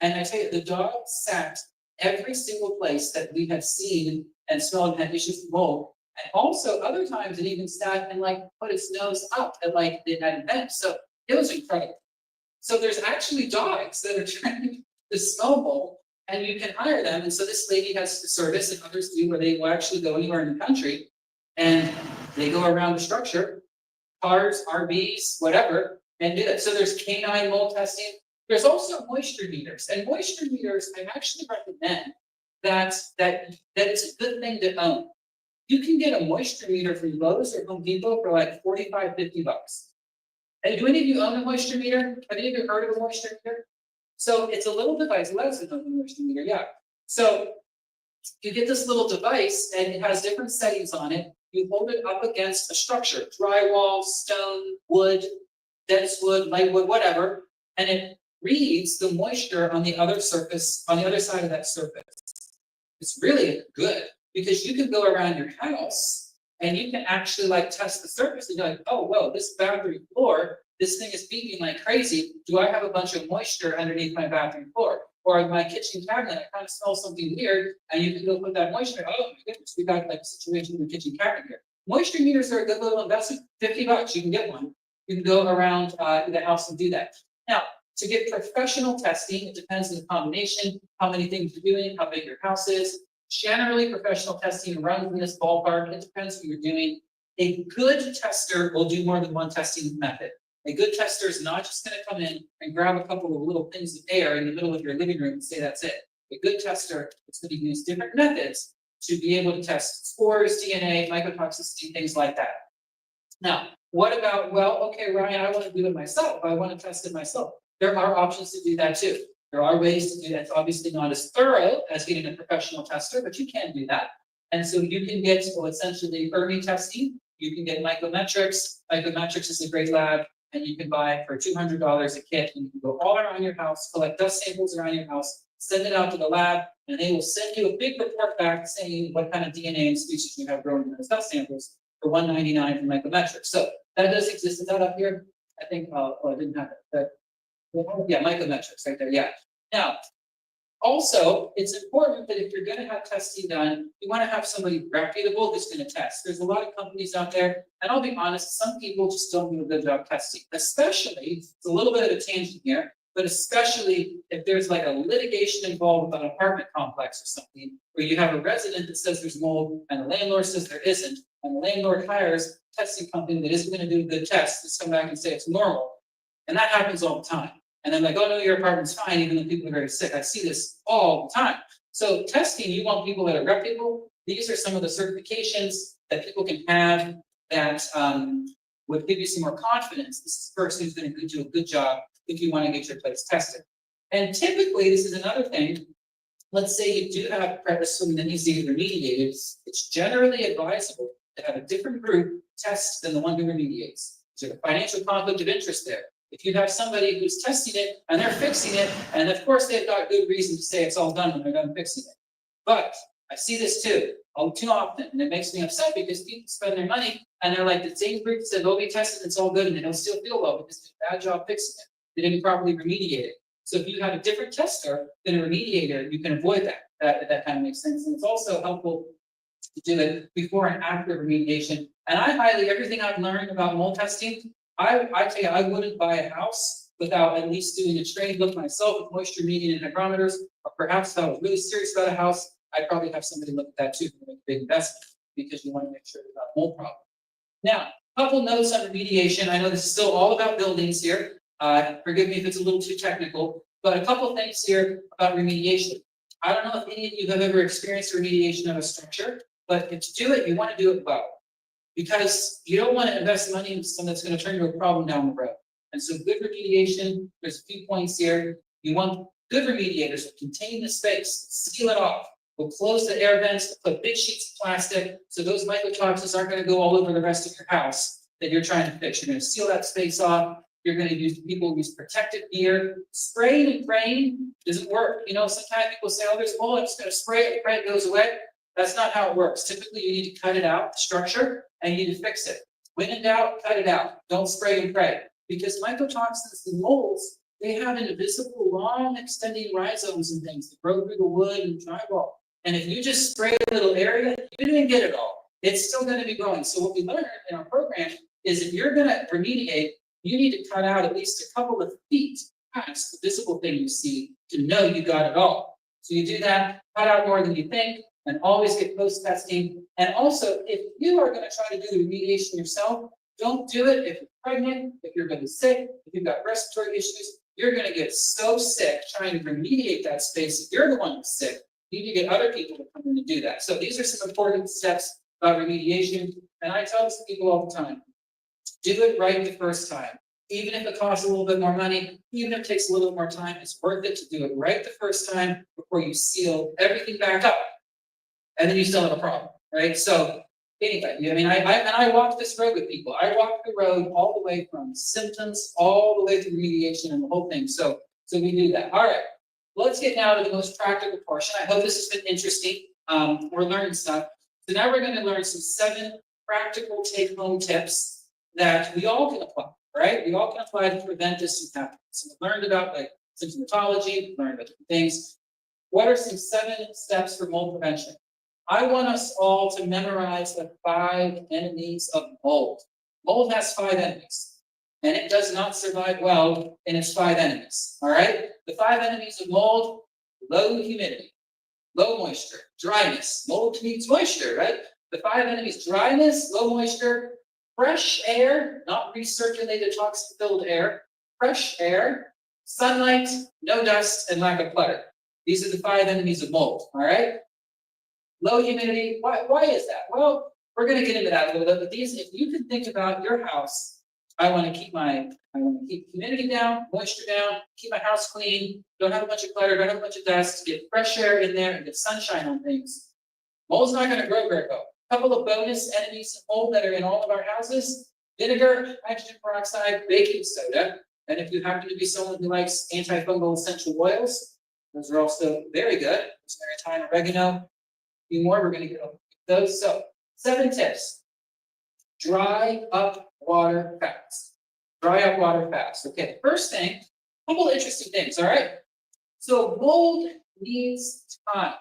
And I tell you, the dog sat every single place that we had seen and smelled and had issues with mold. And also other times it even sat and put its nose up at it had vents. So it was incredible. So there's actually dogs that are trying to smell mold, and you can hire them. And so this lady has a service, and others do, where they will actually go anywhere in the country and they go around the structure, cars, RVs, whatever, and do that. So there's canine mold testing. There's also moisture meters, and moisture meters, I actually recommend that it's a good thing to own. You can get a moisture meter from Lowe's or Home Depot for $45, $50. And do any of you own a moisture meter? Have any of you heard of a moisture meter? So it's a little device. Lowe's has a moisture meter, yeah. So you get this little device, and it has different settings on it. You hold it up against a structure, drywall, stone, wood, dense wood, light wood, whatever, and it reads the moisture on the other surface, on the other side of that surface. It's really good, because you can go around your house and you can actually test the surface and you're like, oh, whoa, this bathroom floor, this thing is beeping like crazy. Do I have a bunch of moisture underneath my bathroom floor? or my kitchen cabinet, I kind of smell something weird, and you can go put that moisture, oh my goodness, we got like a situation in the kitchen cabinet here. Moisture meters are a good little investment, $50, you can get one. You can go around the house and do that. Now, to get professional testing, it depends on the combination, how many things you're doing, how big your house is. Generally, professional testing runs in this ballpark. It depends what you're doing. A good tester will do more than one testing method. A good tester is not just going to come in and grab a couple of little things of air in the middle of your living room and say that's it. A good tester is going to use different methods to be able to test spores, DNA, mycotoxicity, things like that. Now, what about, well, okay, Ryan, I want to do it myself. I want to test it myself. There are options to do that too. There are ways to do that. It's obviously not as thorough as getting a professional tester, but you can do that. And so you can get, well, essentially ERMI testing. You can get Mycometrics. Mycometrics is a great lab, and you can buy for $200 a kit, and you can go all around your house, collect dust samples around your house, send it out to the lab, and they will send you a big report back saying what kind of DNA and species you have grown in those dust samples for $199 from Mycometrics. So that does exist. Is that up here? I think, oh, I didn't have it, but yeah, Mycometrics right there, yeah. Now, also, it's important that if you're gonna have testing done, you wanna have somebody reputable who's gonna test. There's a lot of companies out there, and I'll be honest, some people just don't do a good job testing, especially, it's a little bit of a tangent here, but especially if there's like a litigation involved with an apartment complex or something, where you have a resident that says there's mold, and the landlord says there isn't, and the landlord hires a testing company that isn't gonna do a good test, just come back and say it's normal. And that happens all the time. And then like, oh no, your apartment's fine, even though people are very sick. I see this all the time. So testing, you want people that are reputable. These are some of the certifications that people can have that would give you some more confidence. This is the person who's going to do a good job if you want to get your place tested. And typically, this is another thing. Let's say you do have premise swimming that needs to get remediated. It's generally advisable to have a different group test than the one who remediates. There's a financial conflict of interest there. If you have somebody who's testing it and they're fixing it, and of course they've got good reason to say it's all done when they're done fixing it. But I see this too, all too often, and it makes me upset because people spend their money and they're like, the same group said, oh, we tested, it's all good, and they don't still feel well because they did a bad job fixing it. They didn't properly remediate it. So if you have a different tester than a remediator, you can avoid that. That kind of makes sense. And it's also helpful to do it before and after remediation. And I highly, everything I've learned about mold testing, I tell you, I wouldn't buy a house without at least doing a trained look myself with moisture meter and hygrometers, or perhaps if I was really serious about a house, I'd probably have somebody look at that too to make a big investment, because you want to make sure there's not a mold problem. Now, a couple notes on remediation. I know this is still all about buildings here. Forgive me if it's a little too technical, but a couple things here about remediation. I don't know if any of you have ever experienced remediation of a structure, but if you do it, you want to do it well. Because you don't want to invest money in something that's going to turn into a problem down the road. And so good remediation, there's a few points here. You want good remediators to contain the space, seal it off. We'll close the air vents, put big sheets of plastic, so those mycotoxins aren't going to go all over the rest of your house that you're trying to fix. You're going to seal that space off. You're going to use, people use protective gear. Spraying and praying doesn't work. You know, sometimes people say, oh, there's mold, I'm just going to spray it, pray it goes away. That's not how it works. Typically, you need to cut it out, the structure, and you need to fix it. When in doubt, cut it out. Don't spray and pray. Because mycotoxins and molds, they have invisible, long extending rhizomes and things that grow through the wood and drywall. And if you just spray a little area, you didn't get it all. It's still going to be growing. So what we learned in our program is if you're going to remediate, you need to cut out at least a couple of feet past the visible thing you see to know you got it all. So you do that, cut out more than you think, and always get post-testing. And also, if you are going to try to do the remediation yourself, don't do it if you're pregnant, if you're going to be sick, if you've got respiratory issues. You're going to get so sick trying to remediate that space. If you're the one who's sick, you need to get other people to come in and do that. So these are some important steps about remediation. And I tell this to people all the time. Do it right the first time. Even if it costs a little bit more money, even if it takes a little more time, it's worth it to do it right the first time before you seal everything back up. And then you still have a problem, right? So anyway, I mean, I walked this road with people. I walked the road all the way from symptoms, all the way through remediation and the whole thing. So we do that. All right, let's get now to the most practical portion. I hope this has been interesting. We're learning stuff. So now we're going to learn some 7 practical take-home tips that we all can apply, right? We all can apply to prevent this from happening. So we learned about like symptomatology, learn about different things. What are some 7 steps for mold prevention? I want us all to memorize the 5 enemies of mold. Mold has 5 enemies, and it does not survive well in its 5 enemies, all right? The 5 enemies of mold: low humidity, low moisture, dryness. Mold needs moisture, right? The 5 enemies: dryness, low moisture, fresh air, not recirculated toxin-filled air, fresh air, sunlight, no dust, and lack of clutter. These are the 5 enemies of mold, all right? Low humidity, why is that? Well, we're gonna get into that a little bit, but these, if you can think about your house, I wanna keep humidity down, moisture down, keep my house clean, don't have a bunch of clutter, don't have a bunch of dust, get fresh air in there and get sunshine on things. Mold's not gonna grow very well. Couple of bonus enemies of mold that are in all of our houses: vinegar, hydrogen peroxide, baking soda, and if you happen to be someone who likes antifungal essential oils, those are also very good. Rosemary, thyme, oregano, a few more, we're gonna get over those. So, 7 tips. Dry up water fast. Dry up water fast. Okay, first thing, a couple of interesting things, all right? So mold needs time.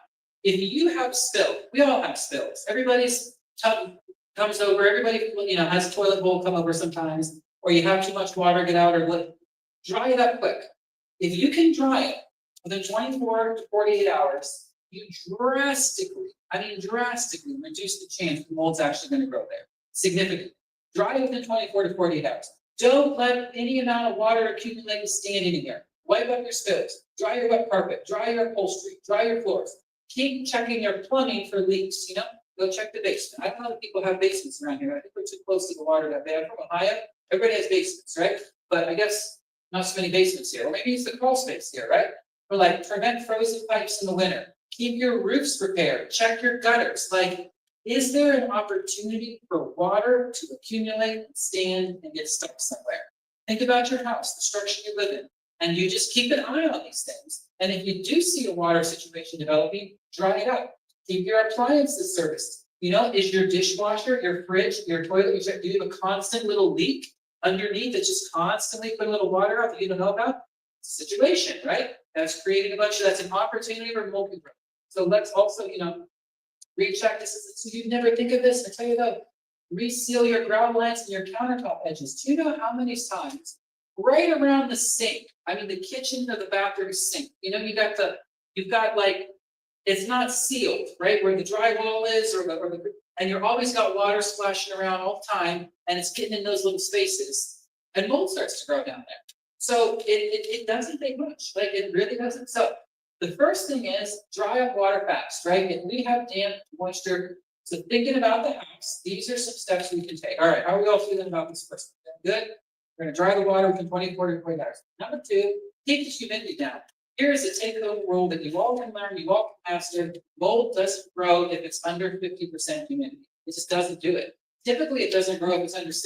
If you have spill, we all have spills. Everybody's tub comes over, everybody, has a toilet bowl come over sometimes, or you have too much water get out, or dry it up quick. If you can dry it within 24 to 48 hours, you drastically reduce the chance the mold's actually going to grow there. Significantly. Dry it within 24 to 48 hours. Don't let any amount of water accumulate and stand in here. Wipe up your spills. Dry your wet carpet. Dry your upholstery. Dry your floors. Keep checking your plumbing for leaks. Go check the basement. I don't know if people have basements around here. I think we're too close to the water that bad. From Ohio, everybody has basements, right? But I guess not so many basements here. Or maybe it's the crawl space here, right? Or prevent frozen pipes in the winter. Keep your roofs repaired. Check your gutters. Is there an opportunity for water to accumulate and stand and get stuck somewhere? Think about your house, the structure you live in, and you just keep an eye on these things. And if you do see a water situation developing, dry it up. Keep your appliances serviced. Is your dishwasher, your fridge, your toilet, do you have a constant little leak underneath that's just constantly putting a little water out that you don't know about? Situation, right? That's creating that's an opportunity for mold growth. So let's also, recheck this. So you never think of this. I tell you though, reseal your ground lines and your countertop edges. Do you know how many times right around the sink, the kitchen or the bathroom sink, you've got it's not sealed, right? Where the drywall is and you're always got water splashing around all the time and it's getting in those little spaces and mold starts to grow down there. So it doesn't take much, it really doesn't. So the first thing is dry up water fast, right? If we have damp, moisture, so thinking about the house, these are some steps we can take. All right, how are we all feeling about this first? Good? We're gonna dry the water within 24 to 48 hours. Number 2, keep the humidity down. Here is a take-home rule that you all can learn, you all can master. Mold doesn't grow if it's under 50% humidity. It just doesn't do it. Typically, it doesn't grow if it's under 60%.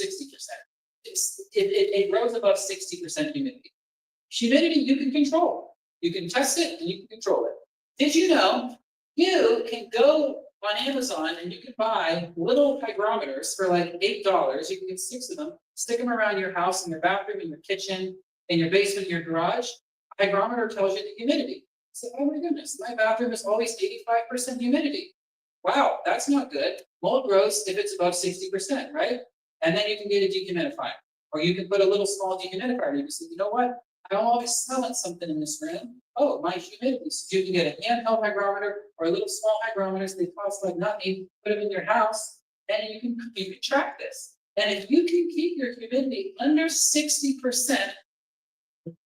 It grows above 60% humidity. Humidity you can control. You can test it and you can control it. Did you know you can go on Amazon and you can buy little hygrometers for $8? You can get 6 of them, stick them around your house, in your bathroom, in your kitchen, in your basement, in your garage. A hygrometer tells you the humidity. So, oh my goodness, my bathroom is always 85% humidity. Wow, that's not good. Mold grows if it's above 60%, right? And then you can get a dehumidifier. Or you can put a little small dehumidifier. You can say, you know what? I'm always smelling something in this room. Oh, my humidity. So you can get a handheld hygrometer or a little small hygrometers. They cost like nothing. Put them in your house, and you can track this. And if you can keep your humidity under 60%,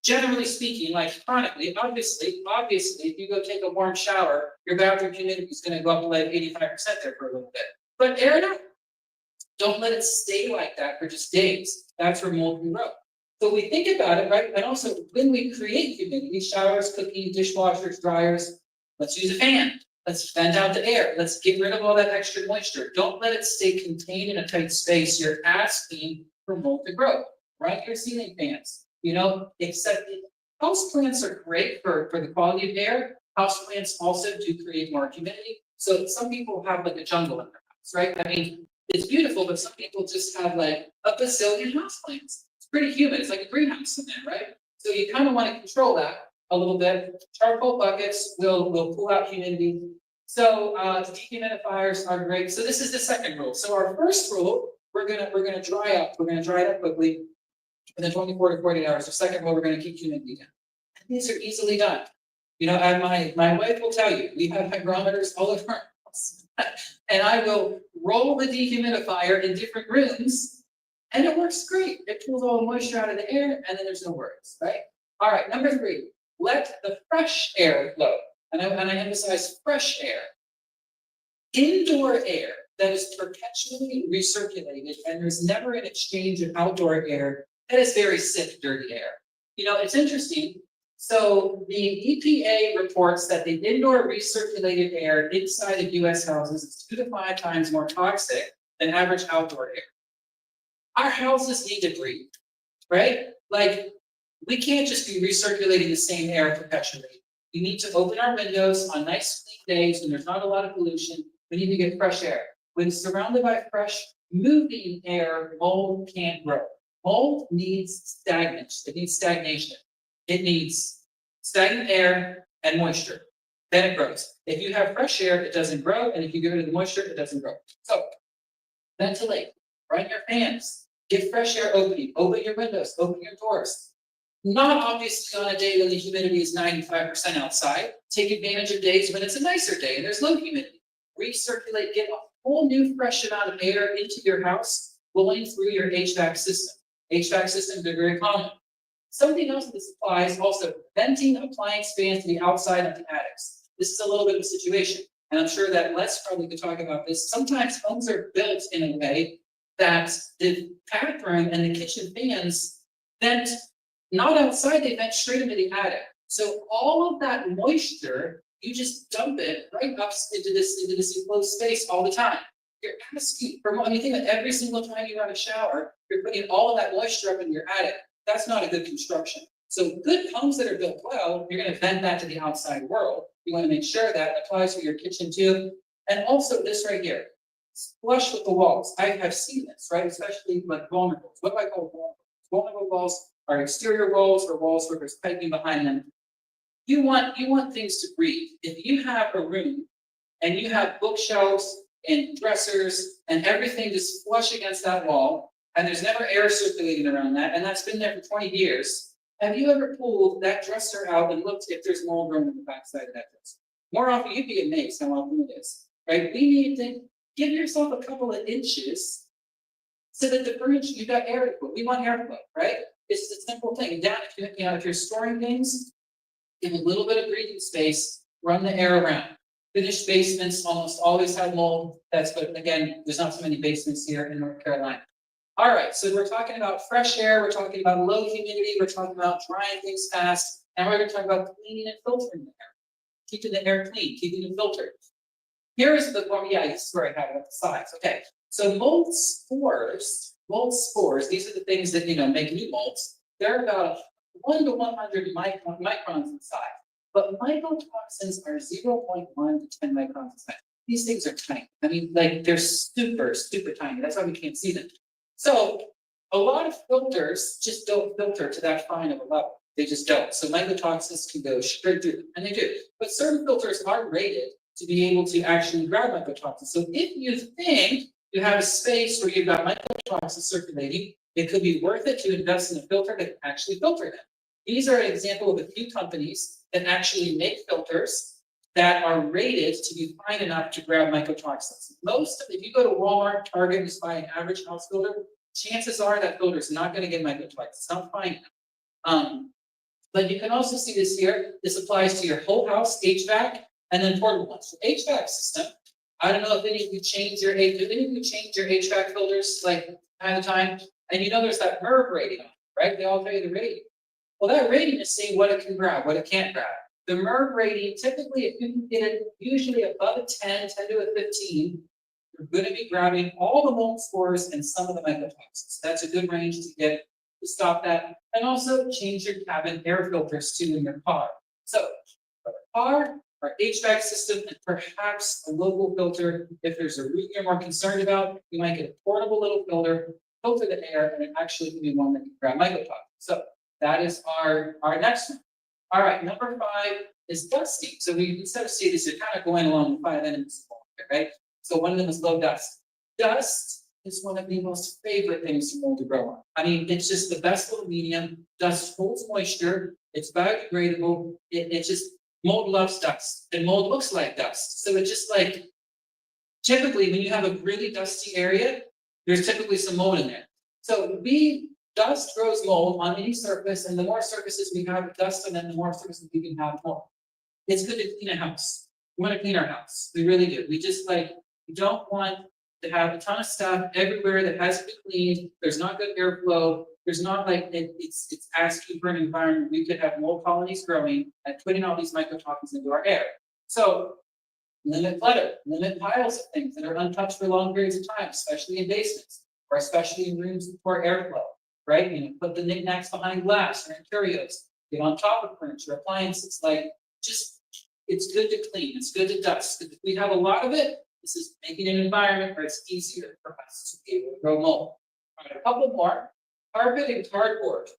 generally speaking, chronically, obviously, if you go take a warm shower, your bathroom humidity is going to go up to 85% there for a little bit. But air it out. Don't let it stay like that for just days. That's where mold can grow. So we think about it, right? And also, when we create humidity, showers, cooking, dishwashers, dryers, let's use a fan. Let's vent out the air. Let's get rid of all that extra moisture. Don't let it stay contained in a tight space. You're asking for mold to grow. Run your ceiling fans. Except house plants are great for the quality of air. House plants also do create more humidity. So some people have a jungle in their house, right? It's beautiful, but some people just have a bazillion house plants. Pretty humid. It's like a greenhouse in there, right? So you kind of want to control that. a little bit. Charcoal buckets will pull out humidity. So, dehumidifiers are great. So this is the second rule. So our first rule, we're gonna dry up. We're gonna dry it up quickly within 24 to 48 hours. The second rule, we're gonna keep humidity down. And these are easily done. You know, and my wife will tell you, we have hygrometers all over our house. And I will roll the dehumidifier in different rooms, and it works great. It pulls all the moisture out of the air, and then there's no worries, right? All right, number 3, let the fresh air flow. And I emphasize fresh air. Indoor air that is perpetually recirculated, and there's never an exchange of outdoor air, that is very sick, dirty air. You know, it's interesting. So the EPA reports that the indoor recirculated air inside of US houses is 2 to 5 times more toxic than average outdoor air. Our houses need to breathe, right? Like, we can't just be recirculating the same air perpetually. We need to open our windows on nice clean days when there's not a lot of pollution. We need to get fresh air. When surrounded by fresh, moving air, mold can't grow. Mold needs stagnation. It needs stagnation. It needs stagnant air and moisture. Then it grows. If you have fresh air, it doesn't grow. And if you get rid of the moisture, it doesn't grow. So, ventilate, run your fans, get fresh air opening, open your windows, open your doors. Not obviously on a day when the humidity is 95% outside. Take advantage of days when it's a nicer day and there's low humidity. Recirculate, get a whole new fresh amount of air into your house, blowing through your HVAC system. HVAC systems are very common. Something else that applies also, venting appliance fans to the outside of the attics. This is a little bit of a situation, and I'm sure that Les probably could talk about this. Sometimes homes are built in a way that the bathroom and the kitchen fans vent not outside, they vent straight into the attic. So all of that moisture, you just dump it right up into this enclosed space all the time. You're asking for more. I mean, think that every single time you have a shower, you're putting all of that moisture up in your attic. That's not a good construction. So good homes that are built well, you're going to vent that to the outside world. You want to make sure that applies to your kitchen too. And also this right here, flush with the walls. I have seen this, right? Especially like vulnerable. What do I call vulnerable? Vulnerable walls are exterior walls or walls where there's piping behind them. You want things to breathe. If you have a room and you have bookshelves and dressers and everything just flush against that wall, and there's never air circulating around that, and that's been there for 20 years, have you ever pulled that dresser out and looked if there's mold growing on the backside of that dresser? More often, you'd be amazed how often it is, right? We need to give yourself a couple of inches so that the furniture, you've got airflow. We want airflow, right? It's a simple thing. Down, if you're storing things, give a little bit of breathing space, run the air around. Finished basements almost always have mold. But again, there's not so many basements here in North Carolina. All right, so we're talking about fresh air, we're talking about low humidity, we're talking about drying things fast, and we're going to talk about cleaning and filtering the air. Keeping the air clean, keeping it filtered. Here is the one, yeah, this is where I have it at the sides. Okay, so mold spores, these are the things that, make new molds. They're about 1 to 100 microns in size. But mycotoxins are 0.1 to 10 microns in size. These things are tiny. I mean, like, they're super, super tiny. That's why we can't see them. So a lot of filters just don't filter to that fine of a level. They just don't. So mycotoxins can go straight through them, and they do. But certain filters are rated to be able to actually grab mycotoxins. So if you think you have a space where you've got mycotoxins circulating, it could be worth it to invest in a filter that can actually filter them. These are an example of a few companies that actually make filters that are rated to be fine enough to grab mycotoxins. If you go to Walmart, Target, and just buy an average house filter, chances are that filter is not going to get mycotoxins. It's not fine enough. But you can also see this here. This applies to your whole house, HVAC, and then portable ones. So HVAC system, I don't know if any of you change your HVAC filters like time to time, and there's that MERV rating on it, right? They all tell you the rating. Well, that rating is saying what it can grab, what it can't grab. The MERV rating, typically, if you can get it usually above a 10 to a 15, you're going to be grabbing all the mold spores and some of the mycotoxins. That's a good range to get to stop that. And also change your cabin air filters too in your car. So, for a car, our HVAC system, and perhaps a local filter. If there's a room you're more concerned about, you might get a portable little filter, filter the air, and it actually can be one that can grab mycotoxins. So that is our next one. All right, number 5 is dusting. So we, instead of seeing this, you're kind of going along the 5 elements, right? So one of them is low dust. Dust is one of the most favorite things for mold to grow on. I mean, it's just the best little medium. Dust holds moisture. It's biodegradable. It just, mold loves dust, and mold looks like dust. So it's just like, typically when you have a really dusty area, there's typically some mold in there. So dust grows mold on any surface, and the more surfaces we have dust, and then the more surfaces we can have mold. It's good to clean a house. We want to clean our house. We really do. We just like, we don't want to have a ton of stuff everywhere that hasn't been cleaned. There's not good airflow. There's not like, it's asking for an environment we could have mold colonies growing and putting all these mycotoxins into our air. So limit clutter, limit piles of things that are untouched for long periods of time, especially in basements, or especially in rooms with poor airflow, right? You know, put the knickknacks behind glass or in curios, get on top of furniture, appliances, like, just, it's good to clean, it's good to dust. If we have a lot of it, this is making an environment where it's easier for us to be able to grow mold. All right, a couple more. Carpet and cardboard.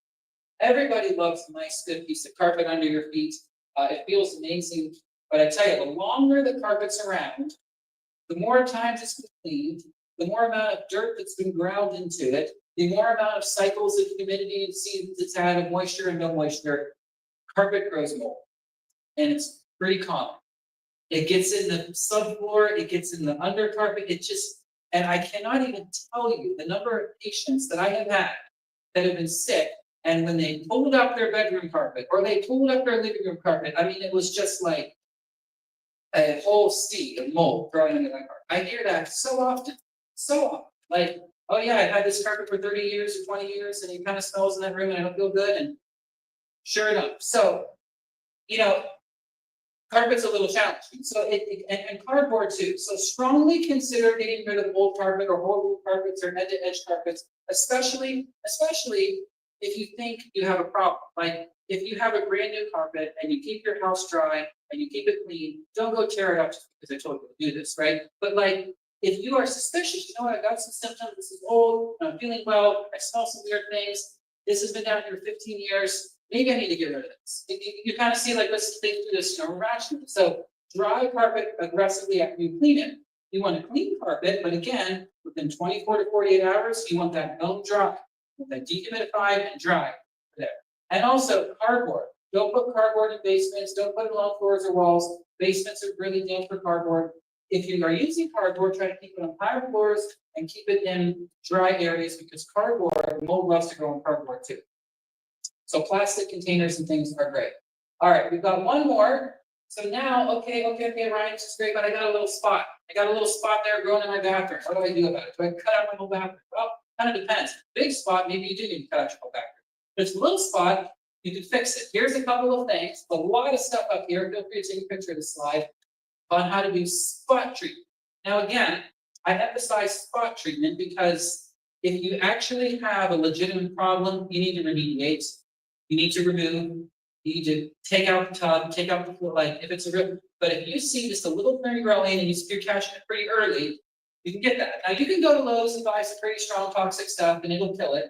Everybody loves a nice, good piece of carpet under your feet. It feels amazing. But I tell you, the longer the carpet's around, the more times it's been cleaned, the more amount of dirt that's been ground into it, the more amount of cycles of humidity and seasons it's had of moisture and no moisture, carpet grows mold. And it's pretty common. It gets in the subfloor, it gets in the undercarpet, it just, and I cannot even tell you the number of patients that I have had that have been sick, and when they pulled up their bedroom carpet, or they pulled up their living room carpet, I mean, it was just like a whole sea of mold growing into that carpet. I hear that so often, like, oh yeah, I've had this carpet for 30 years or 20 years, and it kind of smells in that room, and I don't feel good, and sure enough, so, you know, carpet's a little challenging, so and cardboard too. So strongly consider getting rid of old carpet or whole carpets or edge-to-edge carpets, especially if you think you have a problem. Like if you have a brand new carpet and you keep your house dry and you keep it clean, don't go tear it up just because I told you to do this, right? But like if you are suspicious, you know what, I got some symptoms, this is old, I'm feeling well, I smell some weird things, this has been down here 15 years. Maybe I need to get rid of this. You kind of see like, let's think through this, you know, rationally. So dry carpet aggressively after you clean it. You want a clean carpet, but again, within 24 to 48 hours, you want that bone dry, with that dehumidified and dry there. And also cardboard. Don't put cardboard in basements. Don't put it along floors or walls. Basements are really damp for cardboard. If you are using cardboard, try to keep it on higher floors and keep it in dry areas because cardboard, mold loves to grow in cardboard too. So plastic containers and things are great. All right, we've got one more. So now, okay, Ryan, this is great, but I got a little spot. I got a little spot there growing in my bathroom. What do I do about it? Do I cut out my whole bathroom? Well, kind of depends. Big spot, maybe you do need to cut out your whole bathroom. But it's a little spot, you can fix it. Here's a couple of things, a lot of stuff up here. Feel free to take a picture of the slide on how to do spot treatment. Now, again, I emphasize spot treatment because if you actually have a legitimate problem, you need to remediate. You need to remove, you need to take out the tub, take out the floor, like if it's a real, but if you see just a little thing growing and you're catching it pretty early, you can get that. Now you can go to Lowe's and buy some pretty strong toxic stuff and it'll kill it.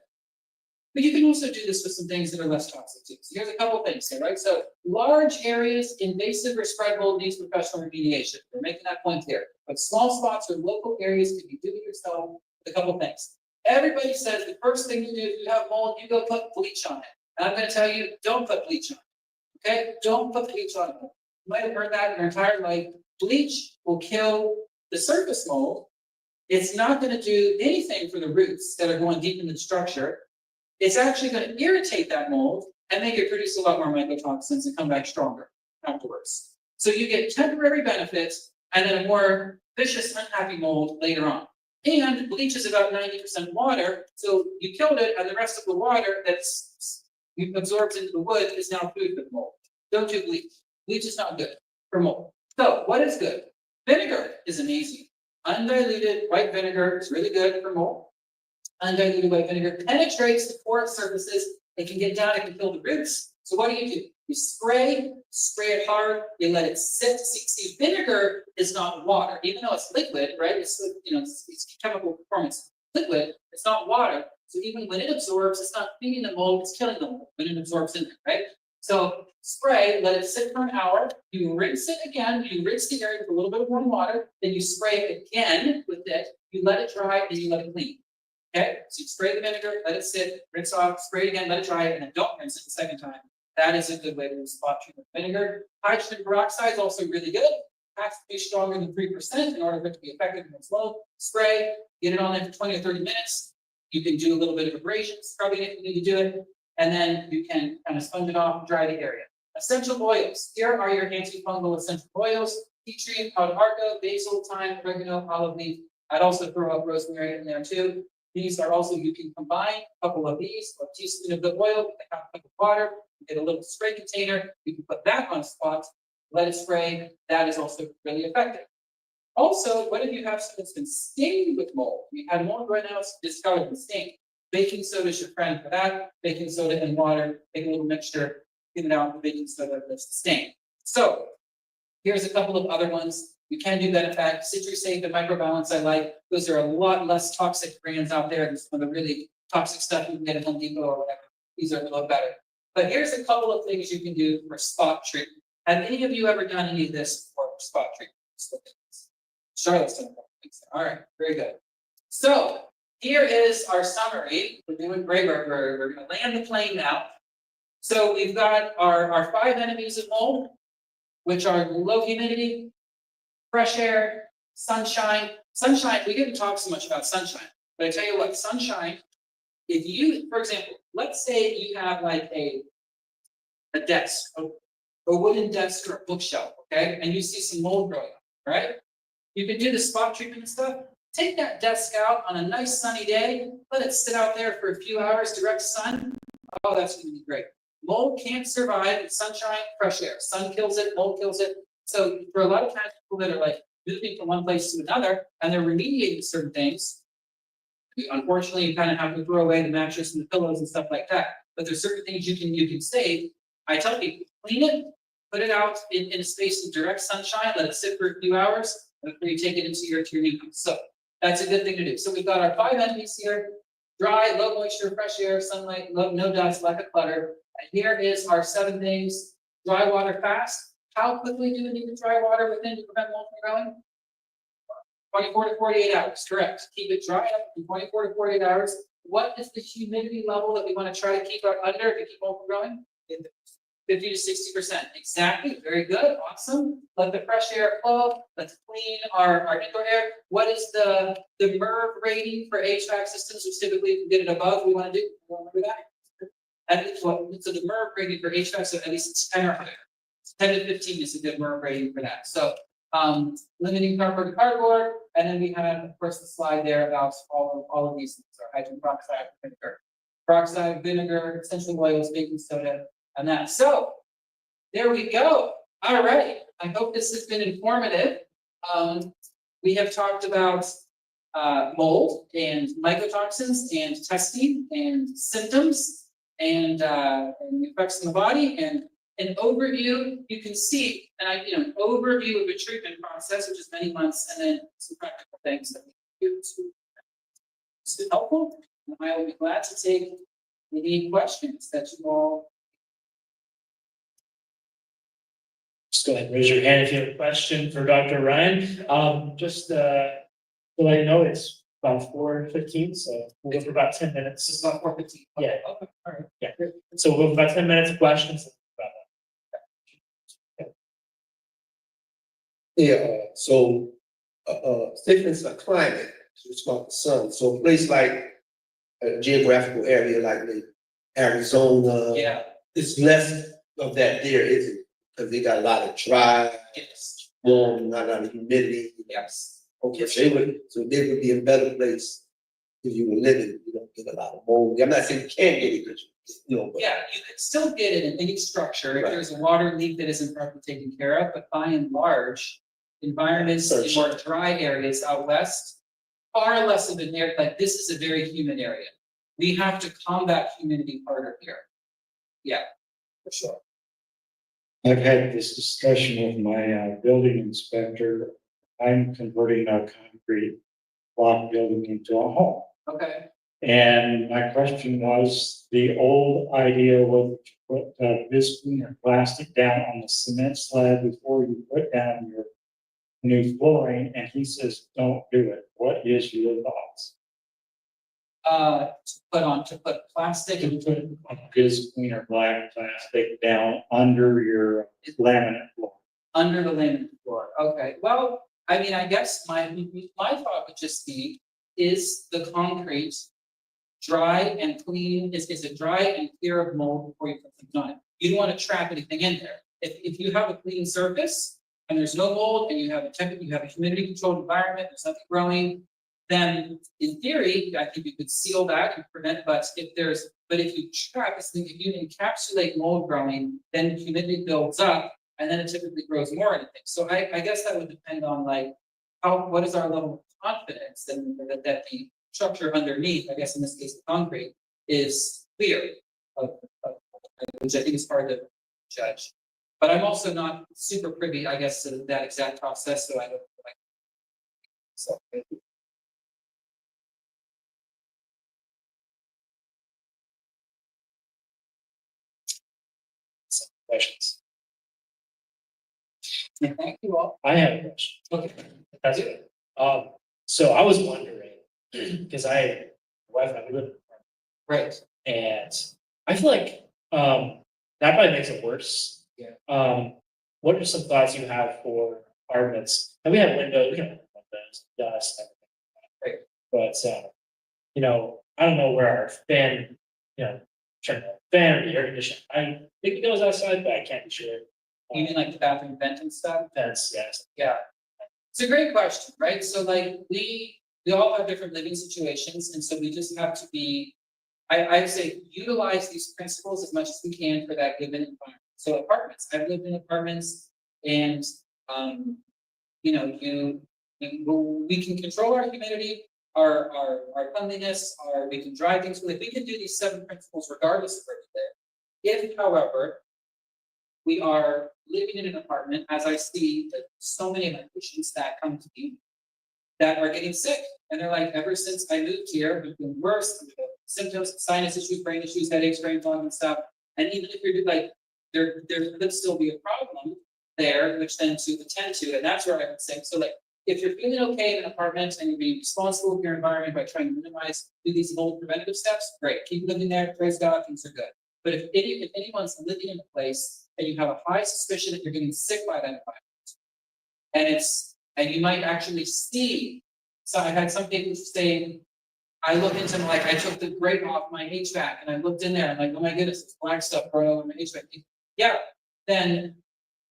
But you can also do this with some things that are less toxic too. So here's a couple things here, right? So large areas, invasive or spread mold needs professional remediation. We're making that point here. But small spots or local areas can be do it yourself with a couple things. Everybody says the first thing you do if you have mold, you go put bleach on it. And I'm going to tell you, don't put bleach on it. Okay? Don't put bleach on it. You might have heard that in your entire life. Bleach will kill the surface mold. It's not going to do anything for the roots that are going deep in the structure. It's actually going to irritate that mold and make it produce a lot more mycotoxins and come back stronger afterwards. So you get temporary benefits and then a more vicious, unhappy mold later on. And bleach is about 90% water, so you killed it, and the rest of the water that's absorbs into the wood is now food for the mold. Don't do bleach. Bleach is not good for mold. So what is good? Vinegar is amazing. Undiluted white vinegar is really good for mold. Undiluted white vinegar penetrates the porous surfaces. It can get down, it can kill the roots. So what do? You spray it hard, you let it sit. See, vinegar is not water, even though it's liquid, right? It's, you know, it's chemical performance liquid. It's not water. So even when it absorbs, it's not feeding the mold, it's killing the mold when it absorbs in there, right? So spray, let it sit for an hour, you rinse it again, you rinse the area with a little bit of warm water, then you spray it again with it, you let it dry, then you let it clean. Okay, so you spray the vinegar, let it sit, rinse off, spray it again, let it dry, and then don't rinse it the second time. That is a good way to do spot treatment with vinegar. Hydrogen peroxide is also really good. Has to be stronger than 3% in order for it to be effective when it's low. Spray, get it on there for 20 or 30 minutes. You can do a little bit of abrasion, scrubbing if you need to do it, and then you can kind of sponge it off, dry the area. Essential oils. Here are your antifungal essential oils: tea tree, palo arco, basil, thyme, oregano, olive leaf. I'd also throw up rosemary in there too. These are also, you can combine a couple of these, a teaspoon of the oil with a half cup of water, get a little spray container, you can put that on spots, let it spray, that is also really effective. Also, what if you have something that's been stained with mold? We had mold right now, it's discolored and stained. Baking soda is your friend for that. Baking soda and water, make a little mixture, get it out, the baking soda that's the stain. So here's a couple of other ones. You can do that. In fact, CitriSafe and Microbalance I like. Those are a lot less toxic brands out there than some of the really toxic stuff you can get at Home Depot or whatever. These are a little better. But here's a couple of things you can do for spot treatment. Have any of you ever done any of this for spot treatment? Charlotte's done it. All right, very good. So here is our summary. We're doing great. We're going to land the plane now. So we've got our 5 enemies of mold, which are low humidity, fresh air, sunshine. Sunshine, we didn't talk so much about sunshine, but I tell you what, sunshine, if you, for example, let's say you have like a desk, a wooden desk or a bookshelf, okay, and you see some mold growing up, right? You can do the spot treatment and stuff. Take that desk out on a nice sunny day, let it sit out there for a few hours, direct sun. Oh, that's going to be great. Mold can't survive in sunshine, fresh air. Sun kills it, mold kills it. So for a lot of times, people that are like moving from one place to another and they're remediating certain things, unfortunately, you kind of have to throw away the mattress and the pillows and stuff like that. But there's certain things you can save. I tell people, clean it, put it out in a space of direct sunshine, let it sit for a few hours before you take it into your new house. So that's a good thing to do. So we've got our 5 enemies here: dry, low moisture, fresh air, sunlight, no dust, lack of clutter. And here is our 7 things: dry water fast. How quickly do we need the dry water within to prevent mold from growing? 24 to 48 hours, correct. Keep it dry up in 24 to 48 hours. What is the humidity level that we want to try to keep under to keep mold from growing? 50 to 60%. Exactly, very good, awesome. Let the fresh air flow. Let's clean our indoor air. What is the MERV rating for HVAC systems? Which typically, if you get it above, we want to do. Remember that? At least, so the MERV rating for HVAC, so at least it's 10 or higher. 10 to 15 is a good MERV rating for that. So limiting cardboard to cardboard, and then we have, of course, the slide there about all of these things: our hydrogen peroxide, vinegar, essential oils, baking soda, and that. So there we go. All right. I hope this has been informative. We have talked about mold and mycotoxins and testing and symptoms and effects on the body, and an overview. You can see an overview of a treatment process, which is many months, and then some practical things that we do to helpful. And I will be glad to take any questions that you all. Just go ahead and raise your hand if you have a question for Dr. Ryan. Just to let you know, it's about 4:15, so we'll go for about 10 minutes. It's about 4:15. Yeah. Okay. All right. Yeah. So we'll go for about 10 minutes of questions. Yeah, so, difference of climate, it's about the sun, so a place like a geographical area like the Arizona. Yeah. It's less of that there, isn't it? Because they got a lot of dry, Yes. warm, not a lot of humidity. Yes. Okay, so they would be a better place if you were living, you don't get a lot of mold. I'm not saying you can't get it, but but. Yeah, you could still get it in any structure if Right. there's a water leak that isn't properly taken care of, but by and large, environments in Sure. more dry areas out west, far less of an area, like this is a very humid area. We have to combat humidity harder here. Yeah, For sure. I've had this discussion with my building inspector. I'm converting a concrete block building into a home. okay, And my question was, the old idea was to put visqueen or plastic down on the cement slab before you put down your new flooring, and he says, don't do it. What is your thoughts? To put plastic To and put visqueen or black plastic down under your laminate floor. under the laminate floor, okay, well, I mean, I guess my thought would just be, is the concrete dry and clean, is it dry and clear of mold before you put things on it? You don't wanna trap anything in there. If you have a clean surface and there's no mold and you have a humidity controlled environment, there's nothing growing, then in theory, I think you could seal that and prevent, but if you trap this thing, if you encapsulate mold growing, then humidity builds up and then it typically grows more anything. So I guess that would depend on like, what is our level of confidence that the structure underneath, I guess in this case, the concrete, is clear which I think is hard to judge. But I'm also not super privy, I guess, to that exact process, so I don't like. So. Some questions. Thank you all. I have a question. Okay, that's it. So I was wondering, because my wife and I, we live in an apartment, Right. and I feel like, that probably makes it worse. Yeah. What are some thoughts you have for apartments? And we have windows, we can have windows, dust, everything. But, I don't know where our fan, turn the fan or the air conditioner. I think it goes outside, but I can't be sure. You mean like the bathroom vent and stuff? That's, yes. Yeah. It's a great question, right? So like we all have different living situations, and so we just have to be, I'd say utilize these principles as much as we can for that given environment. So apartments, I've lived in apartments and, we can control our humidity, our cleanliness, we can dry things, we can do these 7 principles regardless of where we live. If, however, we are living in an apartment, as I see that so many of my patients that come to me that are getting sick, and they're like, ever since I moved here, it's been worse, symptoms, sinus issues, brain issues, headaches, brain fog and stuff. And even if you're like, there could still be a problem there, which then to attend to, and that's where I would say, so like, if you're feeling okay in an apartment and you're being responsible with your environment by trying to minimize, do these mold preventative steps, great, keep living there, praise God, things are good. But if anyone's living in a place and you have a high suspicion that you're getting sick by that environment, and you might actually see, so I had some people say, I looked into them, like I took the grate off my HVAC and I looked in there and like, oh my goodness, it's black stuff growing over my HVAC. Yeah, then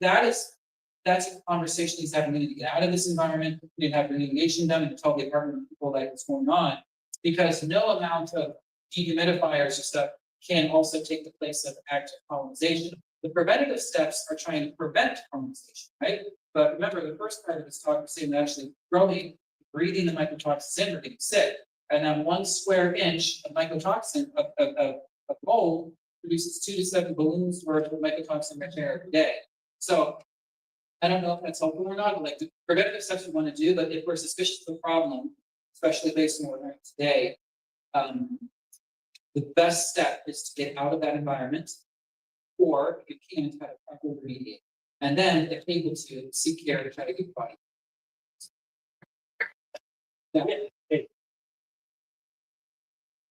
that's a conversation he's having. We need to get out of this environment. We need to have remediation done and tell the apartment people like what's going on, because no amount of dehumidifiers or stuff can also take the place of active colonization. The preventative steps are trying to prevent colonization, right? But remember, the first part of this talk was saying that actually growing, breathing the mycotoxins in, we're getting sick. And then 1 square inch of mycotoxin of mold produces 2 to 7 balloons worth of mycotoxin every day. So I don't know if that's helpful or not, but like the preventative steps we want to do, but if we're suspicious of a problem, especially based on what we're learning today, the best step is to get out of that environment, or if you can't, have a proper remediate. And then if able to seek care to try to get body. Yeah.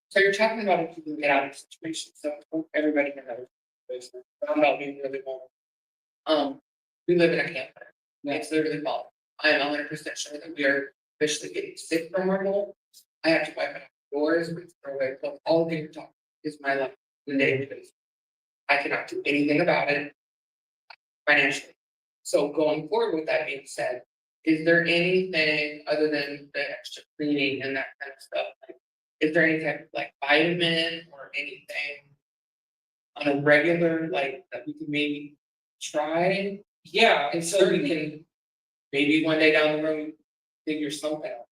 So you're talking about if you can get out of situations, so everybody can have a situation. I'm not being really vulnerable. We live in a camper. It's literally fall. I am 100% sure that we are officially getting sick from our mold. I have to wipe out doors, throw away clothes. All the things talk is my life in the daily basis. I cannot do anything about it financially. So going forward, with that being said, is there anything other than the extra cleaning and that kind of stuff? Like, is there any type of like vitamin or anything on a regular, like that we can maybe try? Yeah, And so we can maybe one day down the road figure something out.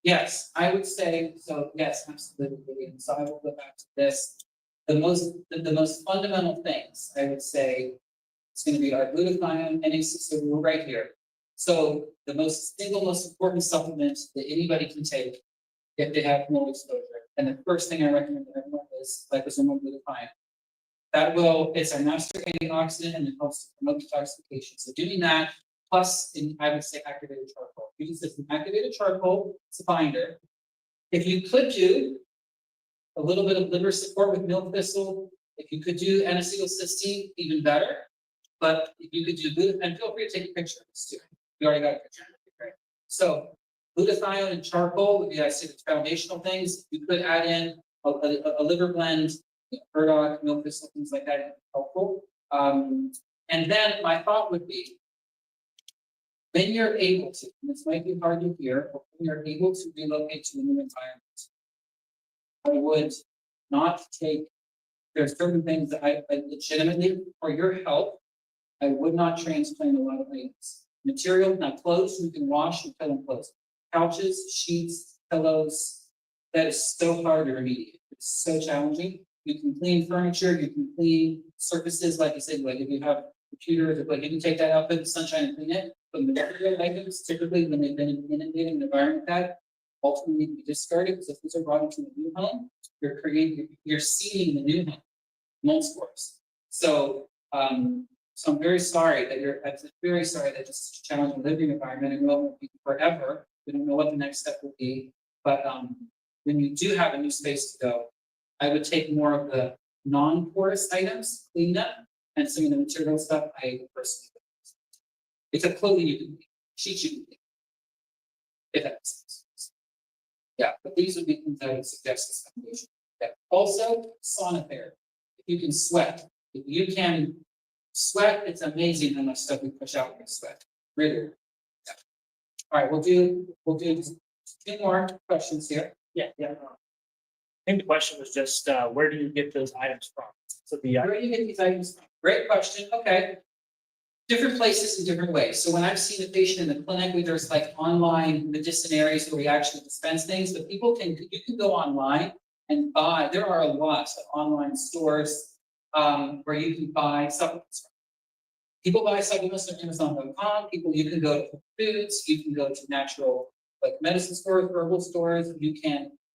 yes, I would say, so yes, absolutely, and so I will go back to this. The most fundamental things, I would say, it's gonna be our glutathione, NAC, so we're right here. So the single most important supplement that anybody can take if they have mold exposure, and the first thing I recommend to everyone is liposomal glutathione. It's a master antioxidant and it helps to promote detoxification. So doing that, plus, I would say activated charcoal. You can use activated charcoal, it's a binder. If you could do a little bit of liver support with milk thistle, if you could do N-acetylcysteine, even better. But if you could do glutathione, and feel free to take a picture of this too. You already got a picture, right? So glutathione and charcoal would be, I say, the foundational things. You could add in a liver blend, burdock, milk thistle, things like that, helpful. And then my thought would be, when you're able to, and this might be hard to hear, but when you're able to relocate to a new environment, I would not take, there are certain things that I legitimately, for your health, I would not transplant a lot of items. Material, now clothes, you can wash and fill in clothes. Couches, sheets, pillows, that is so hard to remediate. It's so challenging. You can clean furniture, you can clean surfaces, like I said, like if you have computers, like you can take that out, put in the sunshine and clean it. But material items, typically when they've been inundated in an environment that ultimately need to be discarded, because if these are brought into a new home, you're seeding the new home, mold spores. So, so I'm very sorry that this is a challenging living environment and will be forever. We don't know what the next step will be, but when you do have a new space to go, I would take more of the non-porous items, clean them, and some of the material stuff I personally. It's a clothing you can clean, sheets you can clean. If that makes sense. Yeah, but these would be things I would suggest as foundation. Yeah. Also, sauna therapy. If you can sweat, if you can sweat, it's amazing how much stuff we push out when we sweat. Really. Yeah. All right, we'll do two more questions here. Yeah. I think the question was just, where do you get those items from? So Where do you get these items from? Great question. Okay. Different places in different ways. So when I've seen a patient in the clinic, there's like online medicinaries where we actually dispense things, but you can go online and buy. There are a lot of online stores where you can buy supplements. People buy supplements on Amazon.com. You can go to foods. You can go to natural like medicine stores, herbal stores.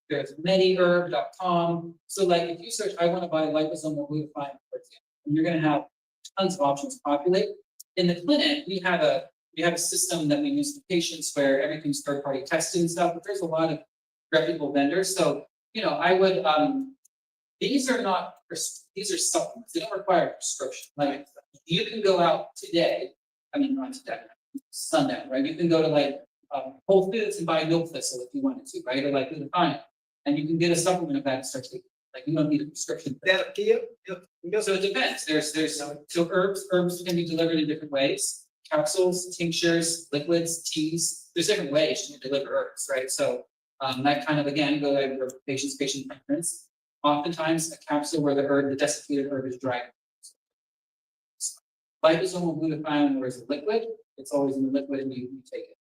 There's mediherb.com. So like if you search, I want to buy liposomal glutathione, for example, and you're going to have tons of options populate. In the clinic, we have a system that we use for patients where everything's third-party tested and stuff, but there's a lot of reputable vendors. So, I would, these are supplements. They don't require a prescription. Like you can go out today, not today, sundown, right? You can go to like Whole Foods and buy milk thistle if you wanted to, right? Or like glutathione, and you can get a supplement of that and start taking. Like you don't need a prescription. That'll kill. So it depends. So herbs can be delivered in different ways. Capsules, tinctures, liquids, teas. There's different ways to deliver herbs, right? So that kind of again go over patient preference. Oftentimes a capsule where the desiccated herb is dried. Liposomal glutathione, where it's a liquid, it's always in the liquid and you take it.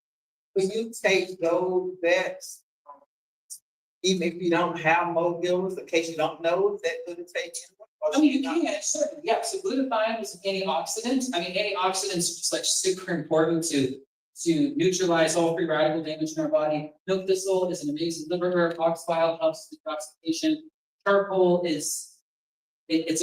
When you take those that's even if you don't have mold builders, in case you don't know, is that good to take in? You can, certainly, yeah. So glutathione is an antioxidant. Antioxidants are just like super important to neutralize all free radical damage in our body. Milk thistle is an amazing liver herb. Oxbile helps with detoxification. Charcoal it's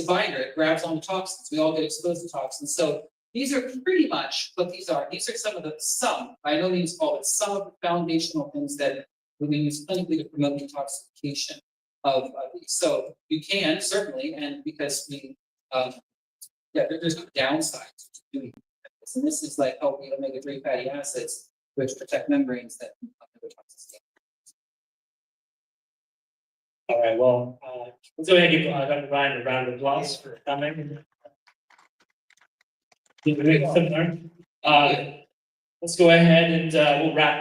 a binder. It grabs on the toxins. We all get exposed to toxins. So these are pretty much what these are. These are some, by no means all, but some of the foundational things that we use clinically to promote detoxification of these. So you can certainly, and because there's no downside to doing this. And this is like helping omega-3 fatty acids, which protect membranes that other toxins. all right, well, let's go ahead and give Dr. Ryan a round of applause for coming. Let's go ahead and we'll wrap up.